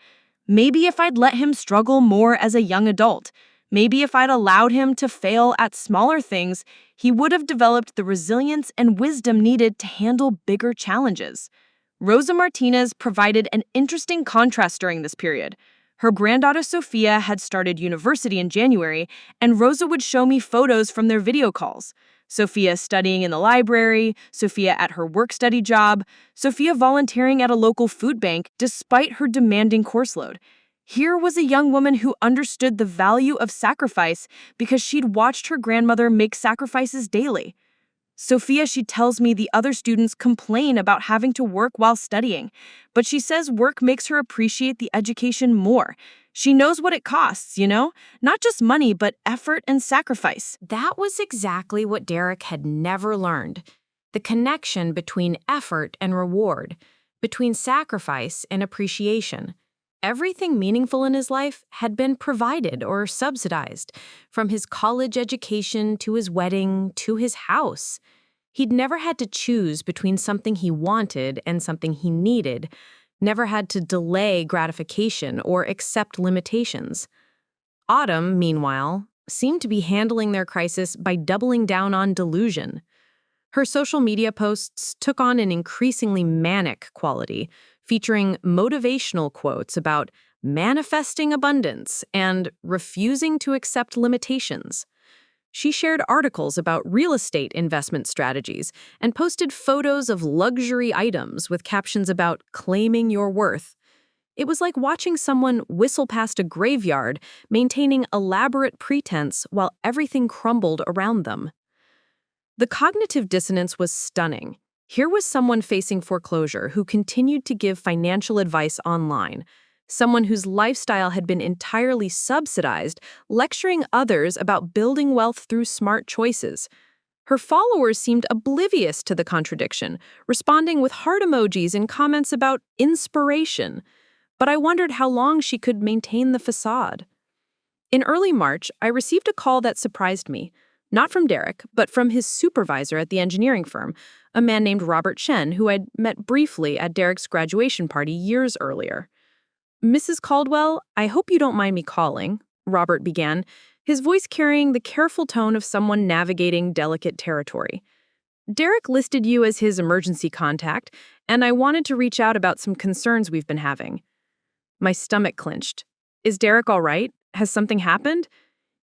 Maybe if I'd let him struggle more as a young adult, maybe if I'd allowed him to fail at smaller things, he would have developed the resilience and wisdom needed to handle bigger challenges. Rosa Martinez provided an interesting contrast during this period. Her granddaughter Sophia had started university in January, and Rosa would show me photos from their video calls. Sophia studying in the library, Sophia at her work-study job, Sophia volunteering at a local food bank despite her demanding course load. Here was a young woman who understood the value of sacrifice because she'd watched her grandmother make sacrifices daily. Sophia, she tells me the other students complain about having to work while studying, but she says work makes her appreciate the education more. She knows what it costs, not just money, but effort and sacrifice. That was exactly what Derek had never learned. The connection between effort and reward, between sacrifice and appreciation. Everything meaningful in his life had been provided or subsidized, from his college education to his wedding to his house. He'd never had to choose between something he wanted and something he needed, never had to delay gratification or accept limitations. Autumn, meanwhile, seemed to be handling their crisis by doubling down on delusion. Her social media posts took on an increasingly manic quality, featuring motivational quotes about manifesting abundance and refusing to accept limitations. She shared articles about real estate investment strategies and posted photos of luxury items with captions about claiming your worth. It was like watching someone whistle past a graveyard, maintaining elaborate pretense while everything crumbled around them. The cognitive dissonance was stunning. Here was someone facing foreclosure who continued to give financial advice online, someone whose lifestyle had been entirely subsidized, lecturing others about building wealth through smart choices. Her followers seemed oblivious to the contradiction, responding with heart emojis and comments about inspiration. But I wondered how long she could maintain the facade. In early March, I received a call that surprised me. Not from Derek, but from his supervisor at the engineering firm, a man named Robert Shen, who I'd met briefly at Derek's graduation party years earlier. "Mrs. Caldwell, I hope you don't mind me calling," Robert began, his voice carrying the careful tone of someone navigating delicate territory. "Derek listed you as his emergency contact, and I wanted to reach out about some concerns we've been having." My stomach clenched. "Is Derek all right? Has something happened?"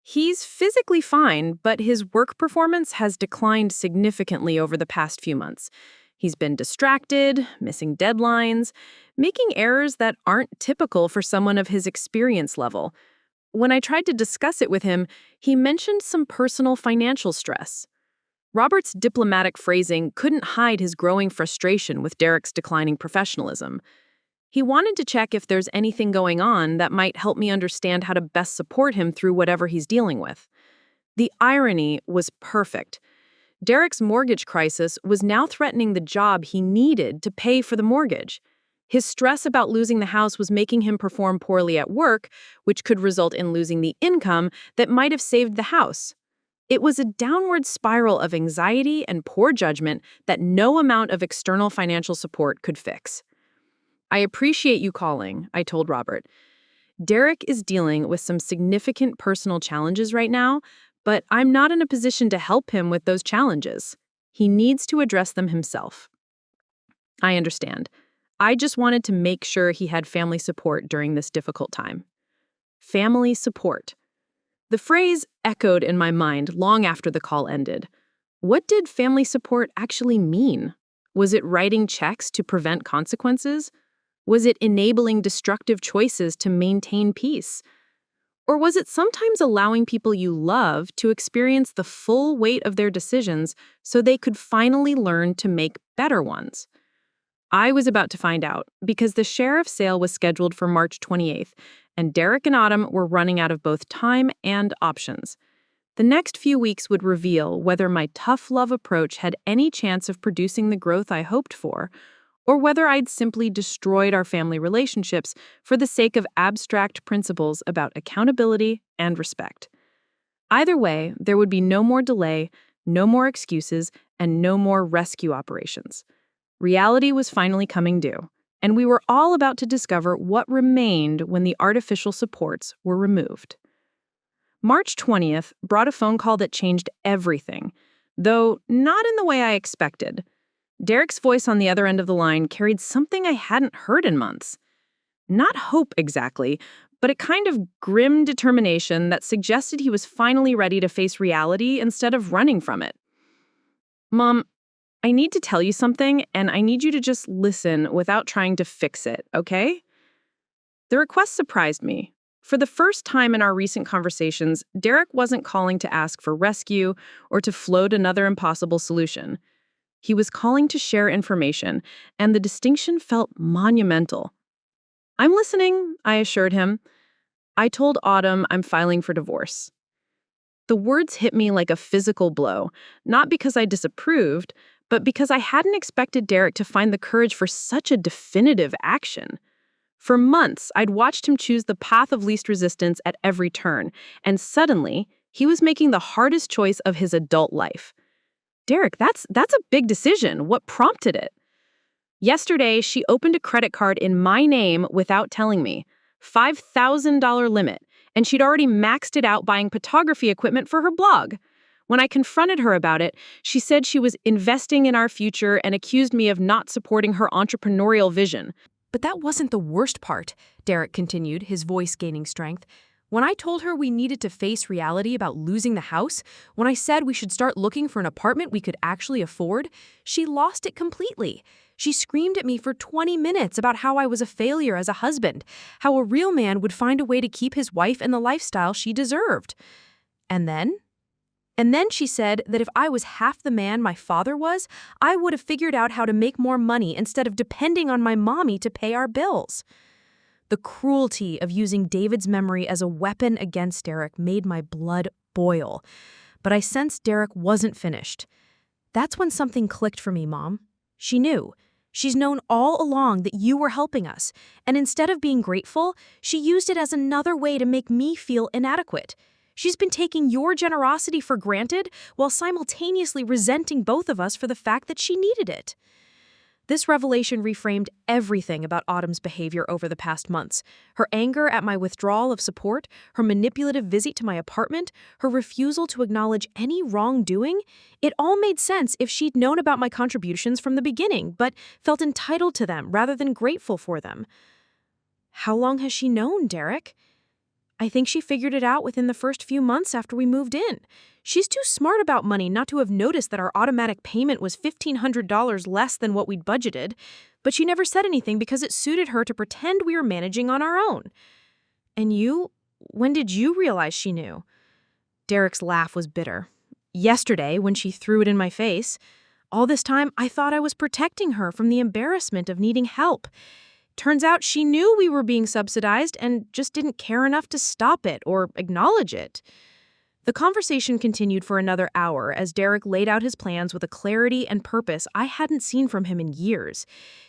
"He's physically fine, but his work performance has declined significantly over the past few months. He's been distracted, missing deadlines, making errors that aren't typical for someone of his experience level. When I tried to discuss it with him, he mentioned some personal financial stress." Robert's diplomatic phrasing couldn't hide his growing frustration with Derek's declining professionalism. He wanted to check if there's anything going on that might help me understand how to best support him through whatever he's dealing with. The irony was perfect. Derek's mortgage crisis was now threatening the job he needed to pay for the mortgage. His stress about losing the house was making him perform poorly at work, which could result in losing the income that might have saved the house. It was a downward spiral of anxiety and poor judgment that no amount of external financial support could fix. "I appreciate you calling," I told Robert. "Derek is dealing with some significant personal challenges right now, but I'm not in a position to help him with those challenges. He needs to address them himself." "I understand. I just wanted to make sure he had family support during this difficult time." Family support. The phrase echoed in my mind long after the call ended. What did family support actually mean? Was it writing checks to prevent consequences? Was it enabling destructive choices to maintain peace? Or was it sometimes allowing people you love to experience the full weight of their decisions so they could finally learn to make better ones? I was about to find out because the sheriff sale was scheduled for March 28th, and Derek and Autumn were running out of both time and options. The next few weeks would reveal whether my tough love approach had any chance of producing the growth I hoped for, or whether I'd simply destroyed our family relationships for the sake of abstract principles about accountability and respect. Either way, there would be no more delay, no more excuses, and no more rescue operations. Reality was finally coming due, and we were all about to discover what remained when the artificial supports were removed. March 20th brought a phone call that changed everything, though not in the way I expected. Derek's voice on the other end of the line carried something I hadn't heard in months. Not hope exactly, but a kind of grim determination that suggested he was finally ready to face reality instead of running from it. Mom, I need to tell you something, and I need you to just listen without trying to fix it, okay? The request surprised me. For the first time in our recent conversations, Derek wasn't calling to ask for rescue or to float another impossible solution. He was calling to share information, and the distinction felt monumental. I'm listening, I assured him. I told Autumn I'm filing for divorce. The words hit me like a physical blow, not because I disapproved, but because I hadn't expected Derek to find the courage for such a definitive action. For months, I'd watched him choose the path of least resistance at every turn, and suddenly, he was making the hardest choice of his adult life. Derek, that's a big decision. What prompted it? Yesterday, she opened a credit card in my name without telling me. $5,000 limit, and she'd already maxed it out buying photography equipment for her blog. When I confronted her about it, she said she was investing in our future and accused me of not supporting her entrepreneurial vision. But that wasn't the worst part, Derek continued, his voice gaining strength. When I told her we needed to face reality about losing the house, when I said we should start looking for an apartment we could actually afford, she lost it completely. She screamed at me for 20 minutes about how I was a failure as a husband, how a real man would find a way to keep his wife in the lifestyle she deserved. And then she said that if I was half the man my father was, I would have figured out how to make more money instead of depending on my mommy to pay our bills. The cruelty of using David's memory as a weapon against Derek made my blood boil. But I sensed Derek wasn't finished. That's when something clicked for me, Mom. She knew. She's known all along that you were helping us, and instead of being grateful, she used it as another way to make me feel inadequate. She's been taking your generosity for granted while simultaneously resenting both of us for the fact that she needed it. This revelation reframed everything about Autumn's behavior over the past months. Her anger at my withdrawal of support, her manipulative visit to my apartment, her refusal to acknowledge any wrongdoing. It all made sense if she'd known about my contributions from the beginning, but felt entitled to them rather than grateful for them. How long has she known, Derek? I think she figured it out within the first few months after we moved in. She's too smart about money not to have noticed that our automatic payment was $1,500 less than what we'd budgeted, but she never said anything because it suited her to pretend we were managing on our own. And you? When did you realize she knew? Derek's laugh was bitter. Yesterday, when she threw it in my face. All this time, I thought I was protecting her from the embarrassment of needing help. Turns out she knew we were being subsidized and just didn't care enough to stop it or acknowledge it. The conversation continued for another hour as Derek laid out his plans with a clarity and purpose I hadn't seen from him in years.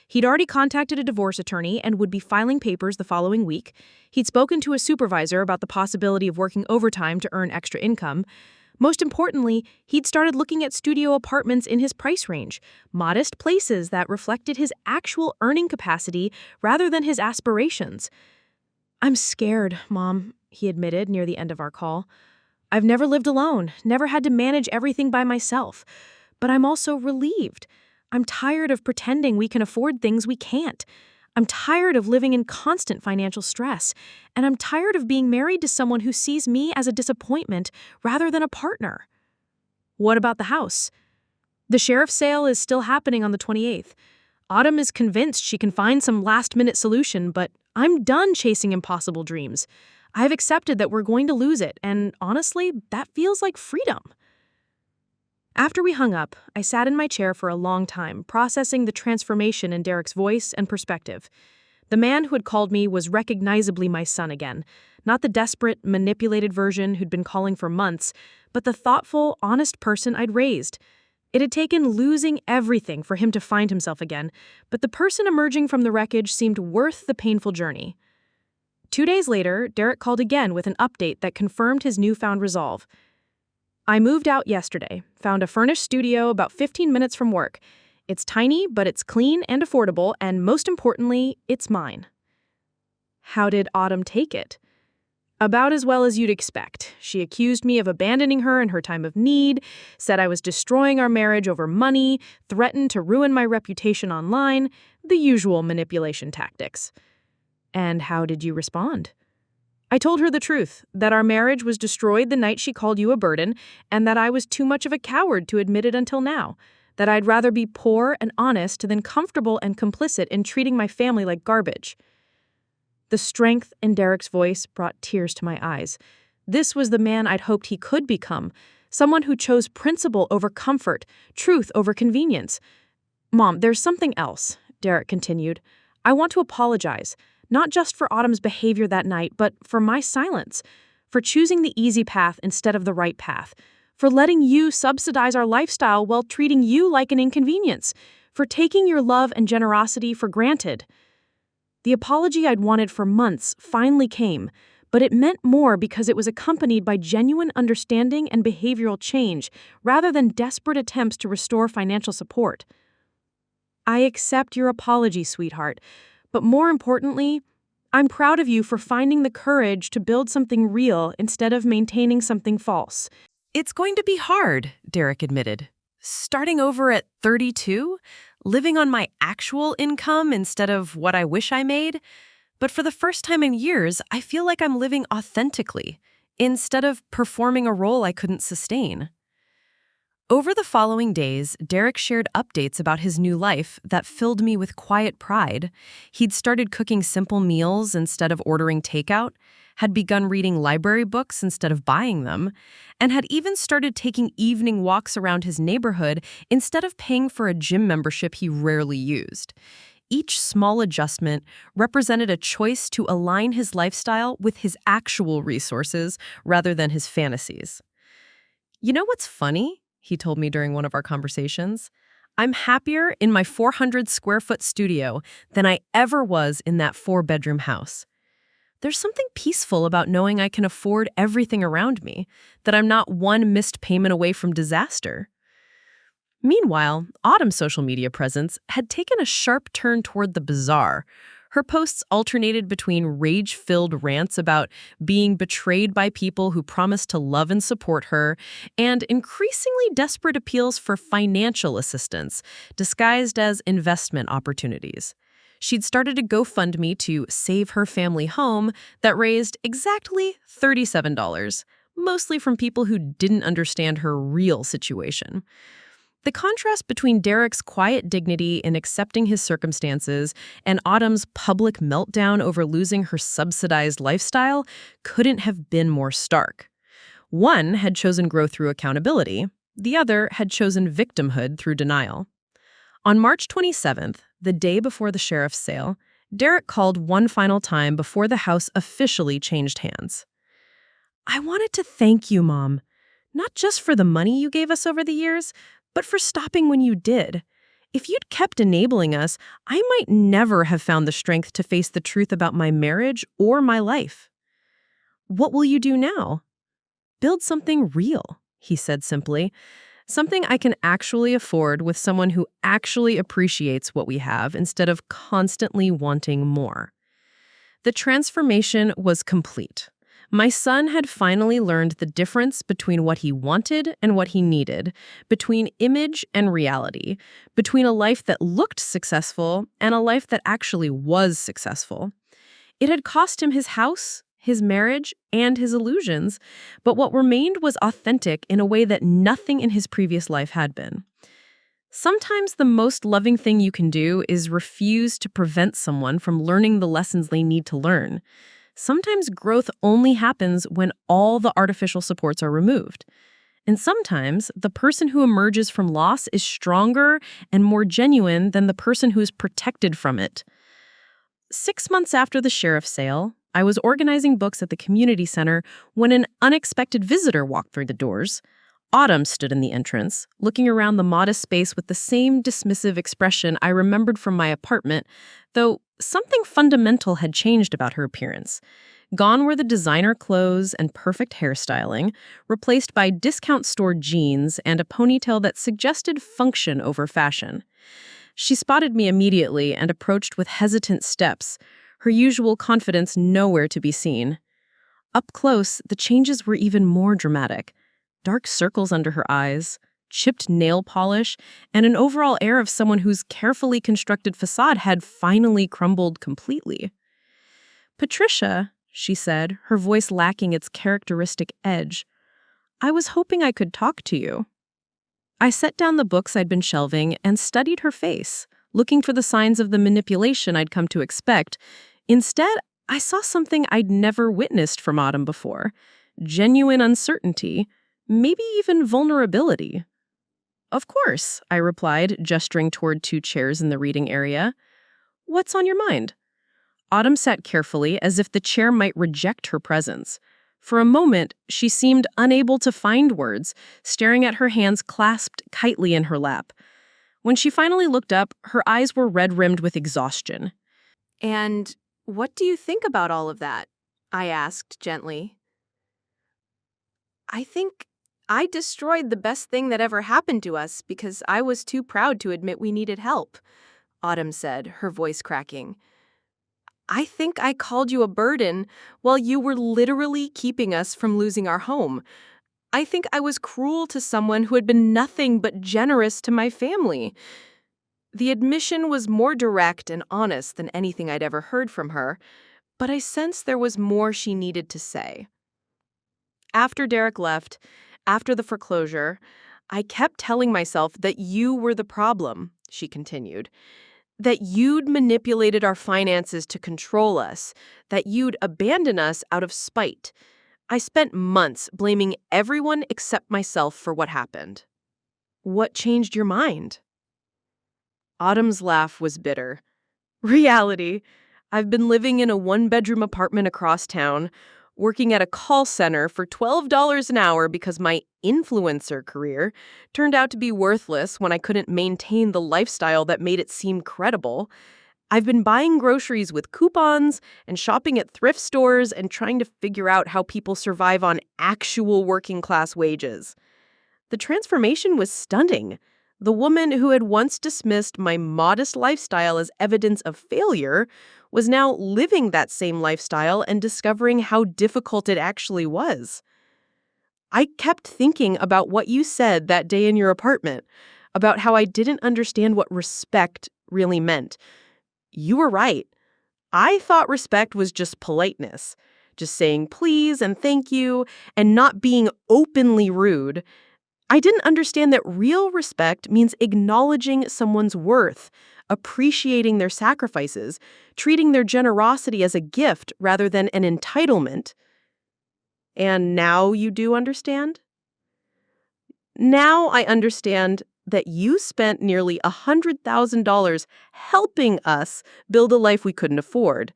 He'd already contacted a divorce attorney and would be filing papers the following week. He'd spoken to a supervisor about the possibility of working overtime to earn extra income. Most importantly, he'd started looking at studio apartments in his price range, modest places that reflected his actual earning capacity rather than his aspirations. "I'm scared, Mom," he admitted near the end of our call. "I've never lived alone, never had to manage everything by myself. But I'm also relieved. I'm tired of pretending we can afford things we can't. I'm tired of living in constant financial stress, and I'm tired of being married to someone who sees me as a disappointment rather than a partner." "What about the house?" "The sheriff's sale is still happening on the 28th. Autumn is convinced she can find some last-minute solution, but I'm done chasing impossible dreams. I've accepted that we're going to lose it, and honestly, that feels like freedom." After we hung up, I sat in my chair for a long time, processing the transformation in Derek's voice and perspective. The man who had called me was recognizably my son again, not the desperate, manipulated version who'd been calling for months, but the thoughtful, honest person I'd raised. It had taken losing everything for him to find himself again, but the person emerging from the wreckage seemed worth the painful journey. 2 days later, Derek called again with an update that confirmed his newfound resolve. "I moved out yesterday, found a furnished studio about 15 minutes from work. It's tiny, but it's clean and affordable, and most importantly, it's mine." How did Autumn take it? About as well as you'd expect. She accused me of abandoning her in her time of need, said I was destroying our marriage over money, threatened to ruin my reputation online, the usual manipulation tactics. And how did you respond? I told her the truth, that our marriage was destroyed the night she called you a burden, and that I was too much of a coward to admit it until now, that I'd rather be poor and honest than comfortable and complicit in treating my family like garbage. The strength in Derek's voice brought tears to my eyes. This was the man I'd hoped he could become, someone who chose principle over comfort, truth over convenience. Mom, there's something else, Derek continued. I want to apologize, not just for Autumn's behavior that night, but for my silence, for choosing the easy path instead of the right path, for letting you subsidize our lifestyle while treating you like an inconvenience, for taking your love and generosity for granted. The apology I'd wanted for months finally came, but it meant more because it was accompanied by genuine understanding and behavioral change, rather than desperate attempts to restore financial support. I accept your apology, sweetheart, but more importantly, I'm proud of you for finding the courage to build something real instead of maintaining something false. It's going to be hard, Derek admitted. Starting over at 32, living on my actual income instead of what I wish I made. But for the first time in years, I feel like I'm living authentically, instead of performing a role I couldn't sustain. Over the following days, Derek shared updates about his new life that filled me with quiet pride. He'd started cooking simple meals instead of ordering takeout, had begun reading library books instead of buying them, and had even started taking evening walks around his neighborhood instead of paying for a gym membership he rarely used. Each small adjustment represented a choice to align his lifestyle with his actual resources rather than his fantasies. You know what's funny? He told me during one of our conversations. I'm happier in my 400-square-foot studio than I ever was in that 4-bedroom house. There's something peaceful about knowing I can afford everything around me, that I'm not one missed payment away from disaster. Meanwhile, Autumn's social media presence had taken a sharp turn toward the bizarre. Her posts alternated between rage-filled rants about being betrayed by people who promised to love and support her, and increasingly desperate appeals for financial assistance, disguised as investment opportunities. She'd started a GoFundMe to save her family home that raised exactly $37, mostly from people who didn't understand her real situation. The contrast between Derek's quiet dignity in accepting his circumstances and Autumn's public meltdown over losing her subsidized lifestyle couldn't have been more stark. One had chosen growth through accountability. The other had chosen victimhood through denial. On March 27th, the day before the sheriff's sale, Derek called one final time before the house officially changed hands. I wanted to thank you, Mom, not just for the money you gave us over the years, but for stopping when you did. If you'd kept enabling us, I might never have found the strength to face the truth about my marriage or my life. What will you do now? Build something real, he said simply. Something I can actually afford with someone who actually appreciates what we have instead of constantly wanting more. The transformation was complete. My son had finally learned the difference between what he wanted and what he needed, between image and reality, between a life that looked successful and a life that actually was successful. It had cost him his house, his marriage, and his illusions, but what remained was authentic in a way that nothing in his previous life had been. Sometimes the most loving thing you can do is refuse to prevent someone from learning the lessons they need to learn. Sometimes growth only happens when all the artificial supports are removed. And sometimes the person who emerges from loss is stronger and more genuine than the person who is protected from it. 6 months after the sheriff's sale, I was organizing books at the community center when an unexpected visitor walked through the doors. Autumn stood in the entrance, looking around the modest space with the same dismissive expression I remembered from my apartment, though something fundamental had changed about her appearance. Gone were the designer clothes and perfect hairstyling, replaced by discount store jeans and a ponytail that suggested function over fashion. She spotted me immediately and approached with hesitant steps, her usual confidence nowhere to be seen. Up close, the changes were even more dramatic. Dark circles under her eyes, chipped nail polish, and an overall air of someone whose carefully constructed facade had finally crumbled completely. "Patricia," she said, her voice lacking its characteristic edge, "I was hoping I could talk to you." I set down the books I'd been shelving and studied her face, looking for the signs of the manipulation I'd come to expect. Instead, I saw something I'd never witnessed from Autumn before: genuine uncertainty, maybe even vulnerability. "Of course," I replied, gesturing toward 2 chairs in the reading area. "What's on your mind?" Autumn sat carefully, as if the chair might reject her presence. For a moment, she seemed unable to find words, staring at her hands clasped tightly in her lap. When she finally looked up, her eyes were red-rimmed with exhaustion. "And what do you think about all of that?" I asked gently. "I think I destroyed the best thing that ever happened to us because I was too proud to admit we needed help," Autumn said, her voice cracking. "I think I called you a burden while you were literally keeping us from losing our home. I think I was cruel to someone who had been nothing but generous to my family." The admission was more direct and honest than anything I'd ever heard from her, but I sensed there was more she needed to say. "After Derek left, after the foreclosure, I kept telling myself that you were the problem," she continued. "That you'd manipulated our finances to control us, that you'd abandon us out of spite. I spent months blaming everyone except myself for what happened." "What changed your mind?" Autumn's laugh was bitter. "Reality. I've been living in a 1-bedroom apartment across town, working at a call center for $12 an hour because my influencer career turned out to be worthless when I couldn't maintain the lifestyle that made it seem credible. I've been buying groceries with coupons and shopping at thrift stores and trying to figure out how people survive on actual working-class wages. The transformation was stunning. The woman who had once dismissed my modest lifestyle as evidence of failure was now living that same lifestyle and discovering how difficult it actually was. I kept thinking about what you said that day in your apartment, about how I didn't understand what respect really meant. You were right. I thought respect was just politeness, just saying please and thank you, and not being openly rude. I didn't understand that real respect means acknowledging someone's worth, appreciating their sacrifices, treating their generosity as a gift rather than an entitlement. And now you do understand? Now I understand that you spent nearly $100,000 helping us build a life we couldn't afford.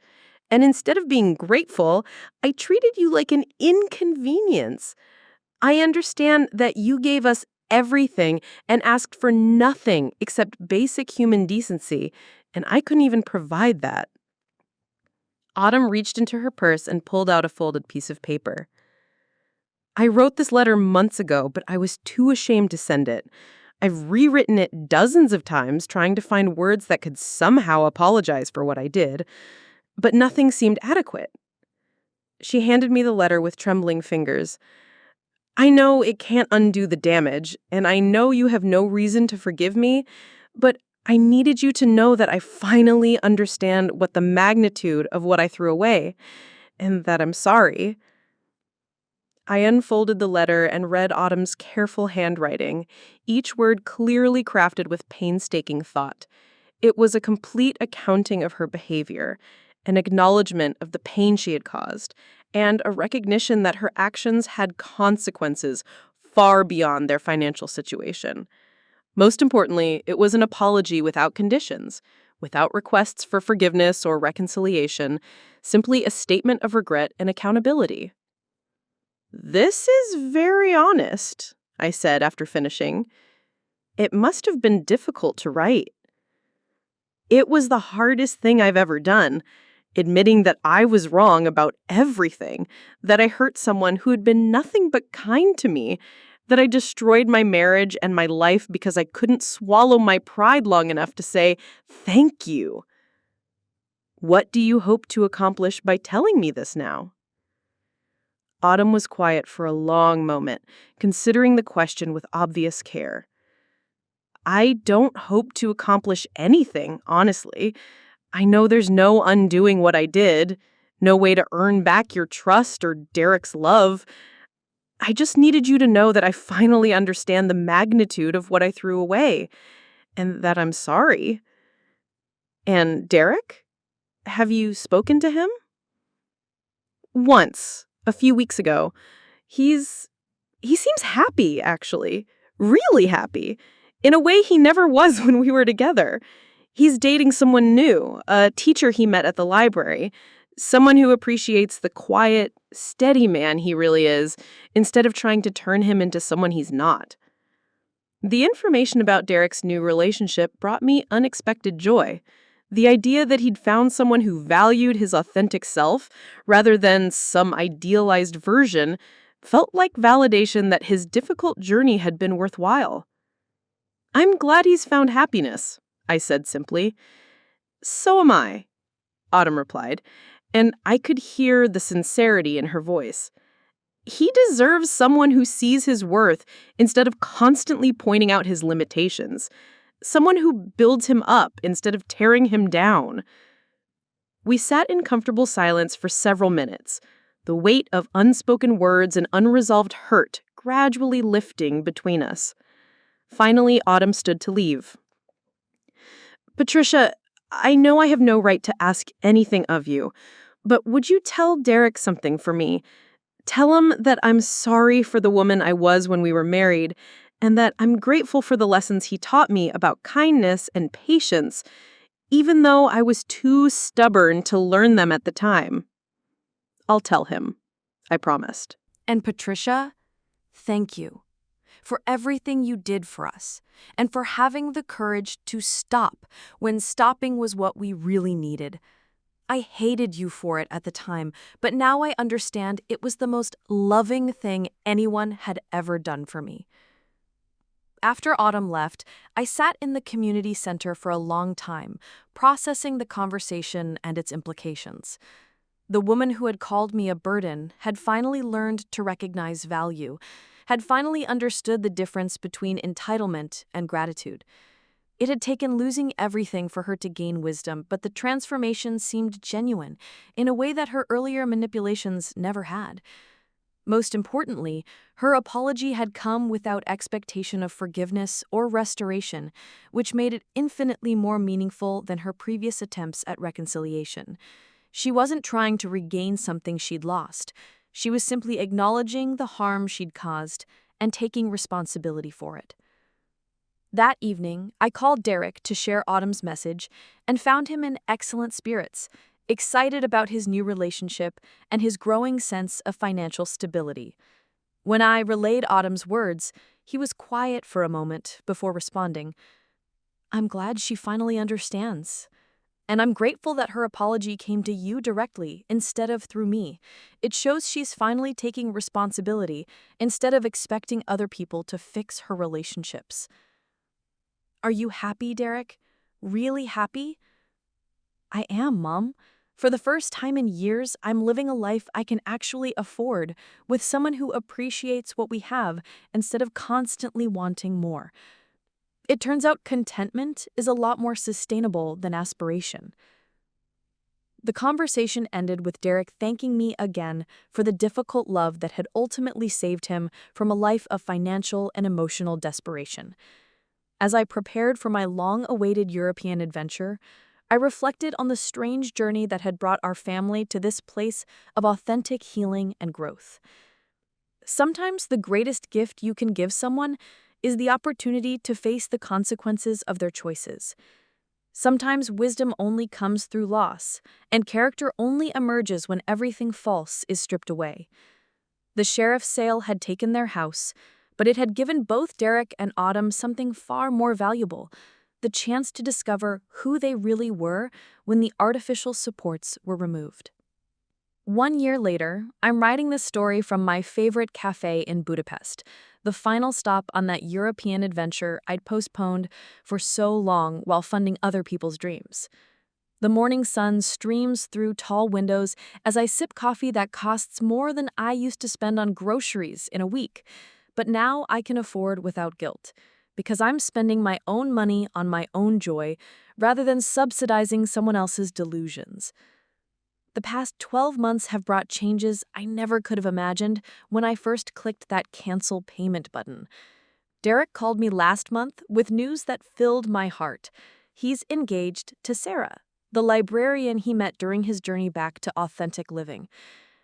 And instead of being grateful, I treated you like an inconvenience. I understand that you gave us everything and asked for nothing except basic human decency, and I couldn't even provide that." Autumn reached into her purse and pulled out a folded piece of paper. "I wrote this letter months ago, but I was too ashamed to send it. I've rewritten it dozens of times, trying to find words that could somehow apologize for what I did, but nothing seemed adequate." She handed me the letter with trembling fingers. "I know it can't undo the damage, and I know you have no reason to forgive me, but I needed you to know that I finally understand what the magnitude of what I threw away, and that I'm sorry." I unfolded the letter and read Autumn's careful handwriting, each word clearly crafted with painstaking thought. It was a complete accounting of her behavior, an acknowledgement of the pain she had caused, and a recognition that her actions had consequences far beyond their financial situation. Most importantly, it was an apology without conditions, without requests for forgiveness or reconciliation, simply a statement of regret and accountability. "This is very honest," I said after finishing. "It must have been difficult to write." "It was the hardest thing I've ever done, admitting that I was wrong about everything, that I hurt someone who had been nothing but kind to me, that I destroyed my marriage and my life because I couldn't swallow my pride long enough to say, thank you." "What do you hope to accomplish by telling me this now?" Autumn was quiet for a long moment, considering the question with obvious care. I don't hope to accomplish anything, honestly. I know there's no undoing what I did, no way to earn back your trust or Derek's love. I just needed you to know that I finally understand the magnitude of what I threw away, and that I'm sorry. And Derek? Have you spoken to him? Once, a few weeks ago. He seems happy, actually. Really happy. In a way he never was when we were together. He's dating someone new, a teacher he met at the library. Someone who appreciates the quiet, steady man he really is, instead of trying to turn him into someone he's not. The information about Derek's new relationship brought me unexpected joy. The idea that he'd found someone who valued his authentic self, rather than some idealized version, felt like validation that his difficult journey had been worthwhile. "I'm glad he's found happiness," I said simply. "So am I," Autumn replied, and I could hear the sincerity in her voice. He deserves someone who sees his worth instead of constantly pointing out his limitations. Someone who builds him up instead of tearing him down. We sat in comfortable silence for several minutes, the weight of unspoken words and unresolved hurt gradually lifting between us. Finally, Autumn stood to leave. "Patricia, I know I have no right to ask anything of you, but would you tell Derek something for me? Tell him that I'm sorry for the woman I was when we were married, and that I'm grateful for the lessons he taught me about kindness and patience, even though I was too stubborn to learn them at the time." "I'll tell him," I promised. And Patricia, thank you for everything you did for us and for having the courage to stop when stopping was what we really needed. I hated you for it at the time, but now I understand it was the most loving thing anyone had ever done for me. After Autumn left, I sat in the community center for a long time, processing the conversation and its implications. The woman who had called me a burden had finally learned to recognize value, had finally understood the difference between entitlement and gratitude. It had taken losing everything for her to gain wisdom, but the transformation seemed genuine, in a way that her earlier manipulations never had. Most importantly, her apology had come without expectation of forgiveness or restoration, which made it infinitely more meaningful than her previous attempts at reconciliation. She wasn't trying to regain something she'd lost. She was simply acknowledging the harm she'd caused and taking responsibility for it. That evening, I called Derek to share Autumn's message and found him in excellent spirits, excited about his new relationship and his growing sense of financial stability. When I relayed Autumn's words, he was quiet for a moment before responding. "I'm glad she finally understands. And I'm grateful that her apology came to you directly instead of through me. It shows she's finally taking responsibility instead of expecting other people to fix her relationships." "Are you happy, Derek? Really happy?" "I am, Mom. For the first time in years, I'm living a life I can actually afford, with someone who appreciates what we have instead of constantly wanting more. It turns out contentment is a lot more sustainable than aspiration." The conversation ended with Derek thanking me again for the difficult love that had ultimately saved him from a life of financial and emotional desperation. As I prepared for my long-awaited European adventure, I reflected on the strange journey that had brought our family to this place of authentic healing and growth. Sometimes the greatest gift you can give someone is the opportunity to face the consequences of their choices. Sometimes wisdom only comes through loss, and character only emerges when everything false is stripped away. The sheriff's sale had taken their house, but it had given both Derek and Autumn something far more valuable: the chance to discover who they really were when the artificial supports were removed. 1 year later, I'm writing this story from my favorite cafe in Budapest, the final stop on that European adventure I'd postponed for so long while funding other people's dreams. The morning sun streams through tall windows as I sip coffee that costs more than I used to spend on groceries in a week. But now I can afford without guilt, because I'm spending my own money on my own joy rather than subsidizing someone else's delusions. The past 12 months have brought changes I never could have imagined when I first clicked that cancel payment button. Derek called me last month with news that filled my heart. He's engaged to Sarah, the librarian he met during his journey back to authentic living.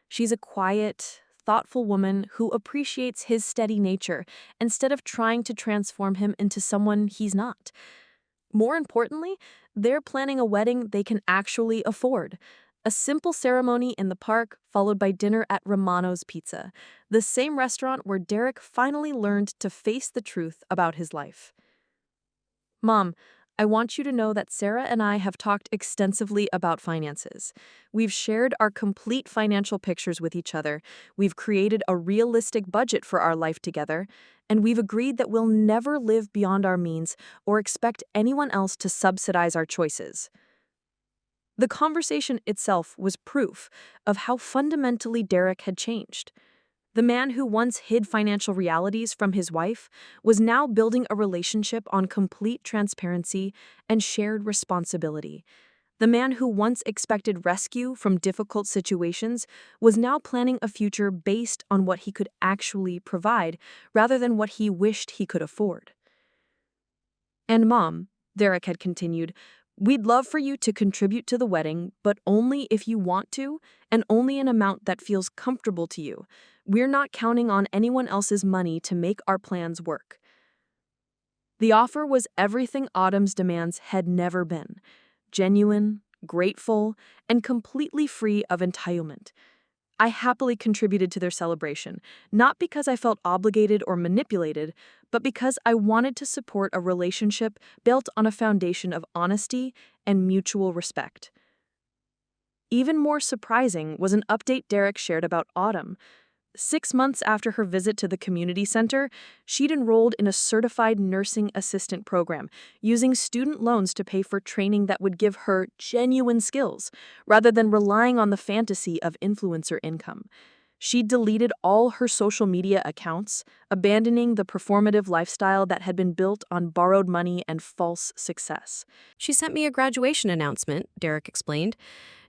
She's a quiet, thoughtful woman who appreciates his steady nature instead of trying to transform him into someone he's not. More importantly, they're planning a wedding they can actually afford. A simple ceremony in the park, followed by dinner at Romano's Pizza, the same restaurant where Derek finally learned to face the truth about his life. Mom, I want you to know that Sarah and I have talked extensively about finances. We've shared our complete financial pictures with each other, we've created a realistic budget for our life together, and we've agreed that we'll never live beyond our means or expect anyone else to subsidize our choices. The conversation itself was proof of how fundamentally Derek had changed. The man who once hid financial realities from his wife was now building a relationship on complete transparency and shared responsibility. The man who once expected rescue from difficult situations was now planning a future based on what he could actually provide rather than what he wished he could afford. And Mom, Derek had continued, we'd love for you to contribute to the wedding, but only if you want to, and only an amount that feels comfortable to you. We're not counting on anyone else's money to make our plans work. The offer was everything Autumn's demands had never been: genuine, grateful, and completely free of entitlement. I happily contributed to their celebration, not because I felt obligated or manipulated, but because I wanted to support a relationship built on a foundation of honesty and mutual respect. Even more surprising was an update Derek shared about Autumn. 6 months after her visit to the community center, she'd enrolled in a certified nursing assistant program, using student loans to pay for training that would give her genuine skills, rather than relying on the fantasy of influencer income. She'd deleted all her social media accounts, abandoning the performative lifestyle that had been built on borrowed money and false success. She sent me a graduation announcement, Derek explained.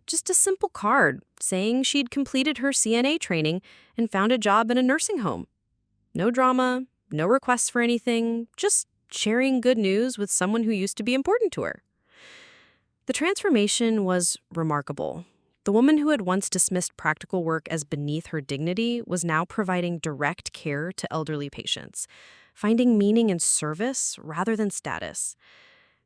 Just a simple card saying she'd completed her CNA training and found a job in a nursing home. No drama, no requests for anything, just sharing good news with someone who used to be important to her. The transformation was remarkable. The woman who had once dismissed practical work as beneath her dignity was now providing direct care to elderly patients, finding meaning in service rather than status.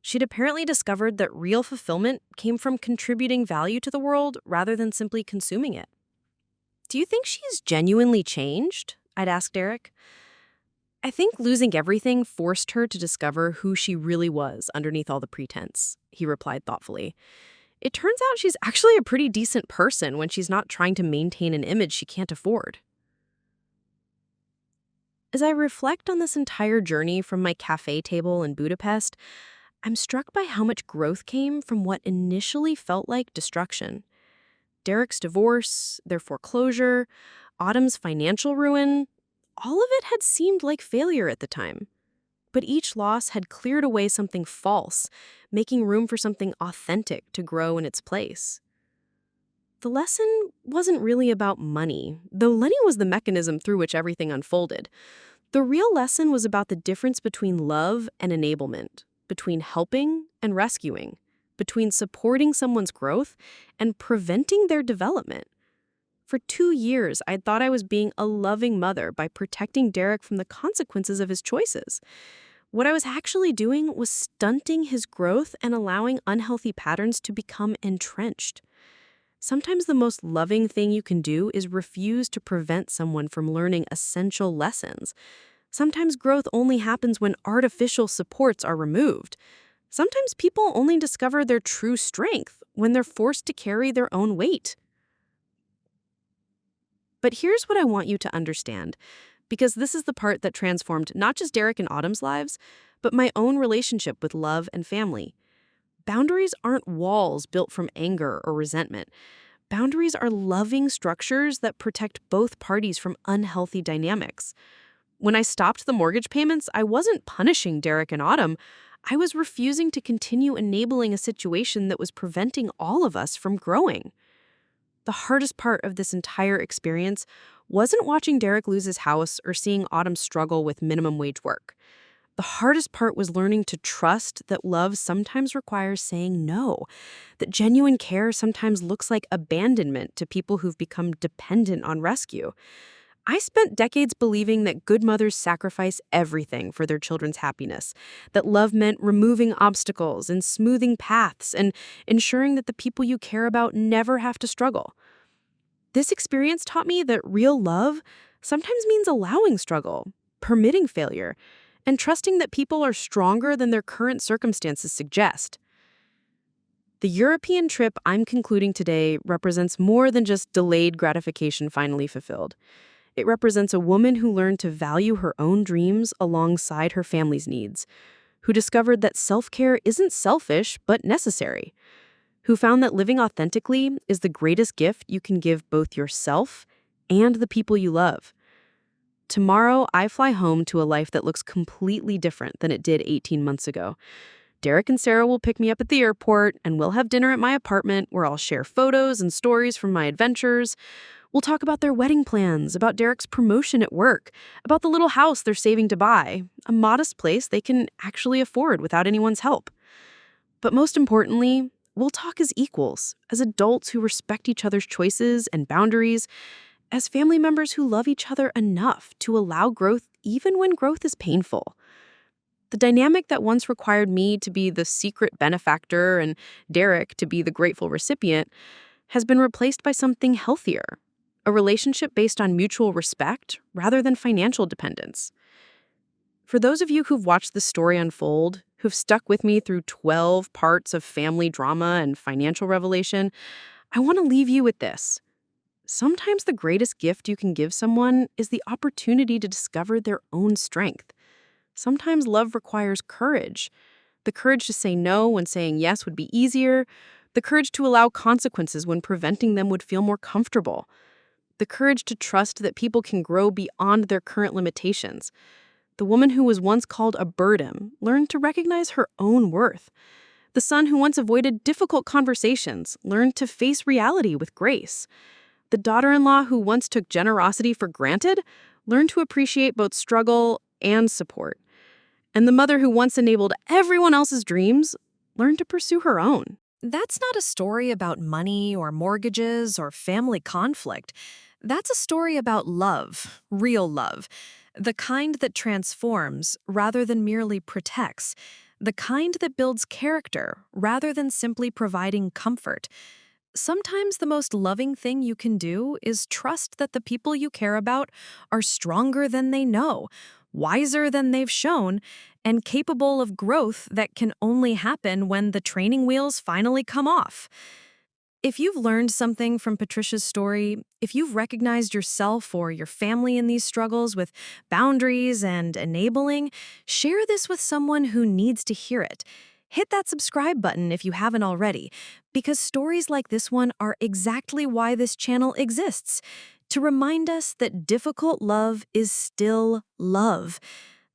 She'd apparently discovered that real fulfillment came from contributing value to the world rather than simply consuming it. Do you think she's genuinely changed? I'd asked Derek. I think losing everything forced her to discover who she really was underneath all the pretense, he replied thoughtfully. It turns out she's actually a pretty decent person when she's not trying to maintain an image she can't afford. As I reflect on this entire journey from my cafe table in Budapest, I'm struck by how much growth came from what initially felt like destruction. Derek's divorce, their foreclosure, Autumn's financial ruin, all of it had seemed like failure at the time. But each loss had cleared away something false, making room for something authentic to grow in its place. The lesson wasn't really about money, though Lenny was the mechanism through which everything unfolded. The real lesson was about the difference between love and enablement, between helping and rescuing, between supporting someone's growth and preventing their development. For 2 years, I'd thought I was being a loving mother by protecting Derek from the consequences of his choices. What I was actually doing was stunting his growth and allowing unhealthy patterns to become entrenched. Sometimes the most loving thing you can do is refuse to prevent someone from learning essential lessons. Sometimes growth only happens when artificial supports are removed. Sometimes people only discover their true strength when they're forced to carry their own weight. But here's what I want you to understand, because this is the part that transformed not just Derek and Autumn's lives, but my own relationship with love and family. Boundaries aren't walls built from anger or resentment. Boundaries are loving structures that protect both parties from unhealthy dynamics. When I stopped the mortgage payments, I wasn't punishing Derek and Autumn. I was refusing to continue enabling a situation that was preventing all of us from growing. The hardest part of this entire experience wasn't watching Derek lose his house or seeing Autumn struggle with minimum wage work. The hardest part was learning to trust that love sometimes requires saying no, that genuine care sometimes looks like abandonment to people who've become dependent on rescue. I spent decades believing that good mothers sacrifice everything for their children's happiness, that love meant removing obstacles and smoothing paths and ensuring that the people you care about never have to struggle. This experience taught me that real love sometimes means allowing struggle, permitting failure, and trusting that people are stronger than their current circumstances suggest. The European trip I'm concluding today represents more than just delayed gratification finally fulfilled. It represents a woman who learned to value her own dreams alongside her family's needs, who discovered that self-care isn't selfish but necessary, who found that living authentically is the greatest gift you can give both yourself and the people you love. Tomorrow, I fly home to a life that looks completely different than it did 18 months ago. Derek and Sarah will pick me up at the airport, and we'll have dinner at my apartment where I'll share photos and stories from my adventures. We'll talk about their wedding plans, about Derek's promotion at work, about the little house they're saving to buy, a modest place they can actually afford without anyone's help. But most importantly, we'll talk as equals, as adults who respect each other's choices and boundaries, as family members who love each other enough to allow growth even when growth is painful. The dynamic that once required me to be the secret benefactor and Derek to be the grateful recipient has been replaced by something healthier, a relationship based on mutual respect rather than financial dependence. For those of you who've watched the story unfold, who've stuck with me through 12 parts of family drama and financial revelation, I want to leave you with this. Sometimes the greatest gift you can give someone is the opportunity to discover their own strength. Sometimes love requires courage. The courage to say no when saying yes would be easier. The courage to allow consequences when preventing them would feel more comfortable. The courage to trust that people can grow beyond their current limitations. The woman who was once called a burden learned to recognize her own worth. The son who once avoided difficult conversations learned to face reality with grace. The daughter-in-law who once took generosity for granted learned to appreciate both struggle and support. And the mother who once enabled everyone else's dreams learned to pursue her own. That's not a story about money or mortgages or family conflict. That's a story about love, real love, the kind that transforms rather than merely protects, the kind that builds character rather than simply providing comfort. Sometimes the most loving thing you can do is trust that the people you care about are stronger than they know, wiser than they've shown, and capable of growth that can only happen when the training wheels finally come off. If you've learned something from Patricia's story, if you've recognized yourself or your family in these struggles with boundaries and enabling, share this with someone who needs to hear it. Hit that subscribe button if you haven't already, because stories like this one are exactly why this channel exists, to remind us that difficult love is still love,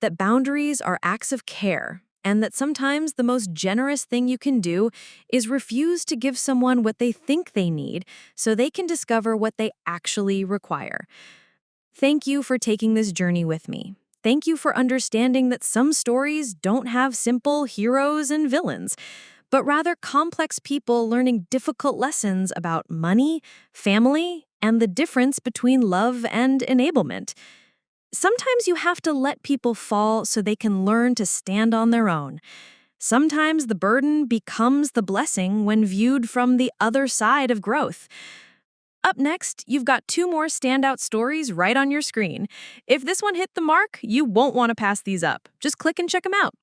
that boundaries are acts of care, and that sometimes the most generous thing you can do is refuse to give someone what they think they need so they can discover what they actually require. Thank you for taking this journey with me. Thank you for understanding that some stories don't have simple heroes and villains, but rather complex people learning difficult lessons about money, family, and the difference between love and enablement. Sometimes you have to let people fall so they can learn to stand on their own. Sometimes the burden becomes the blessing when viewed from the other side of growth. Up next, you've got 2 more standout stories right on your screen. If this one hit the mark, you won't want to pass these up. Just click and check them out.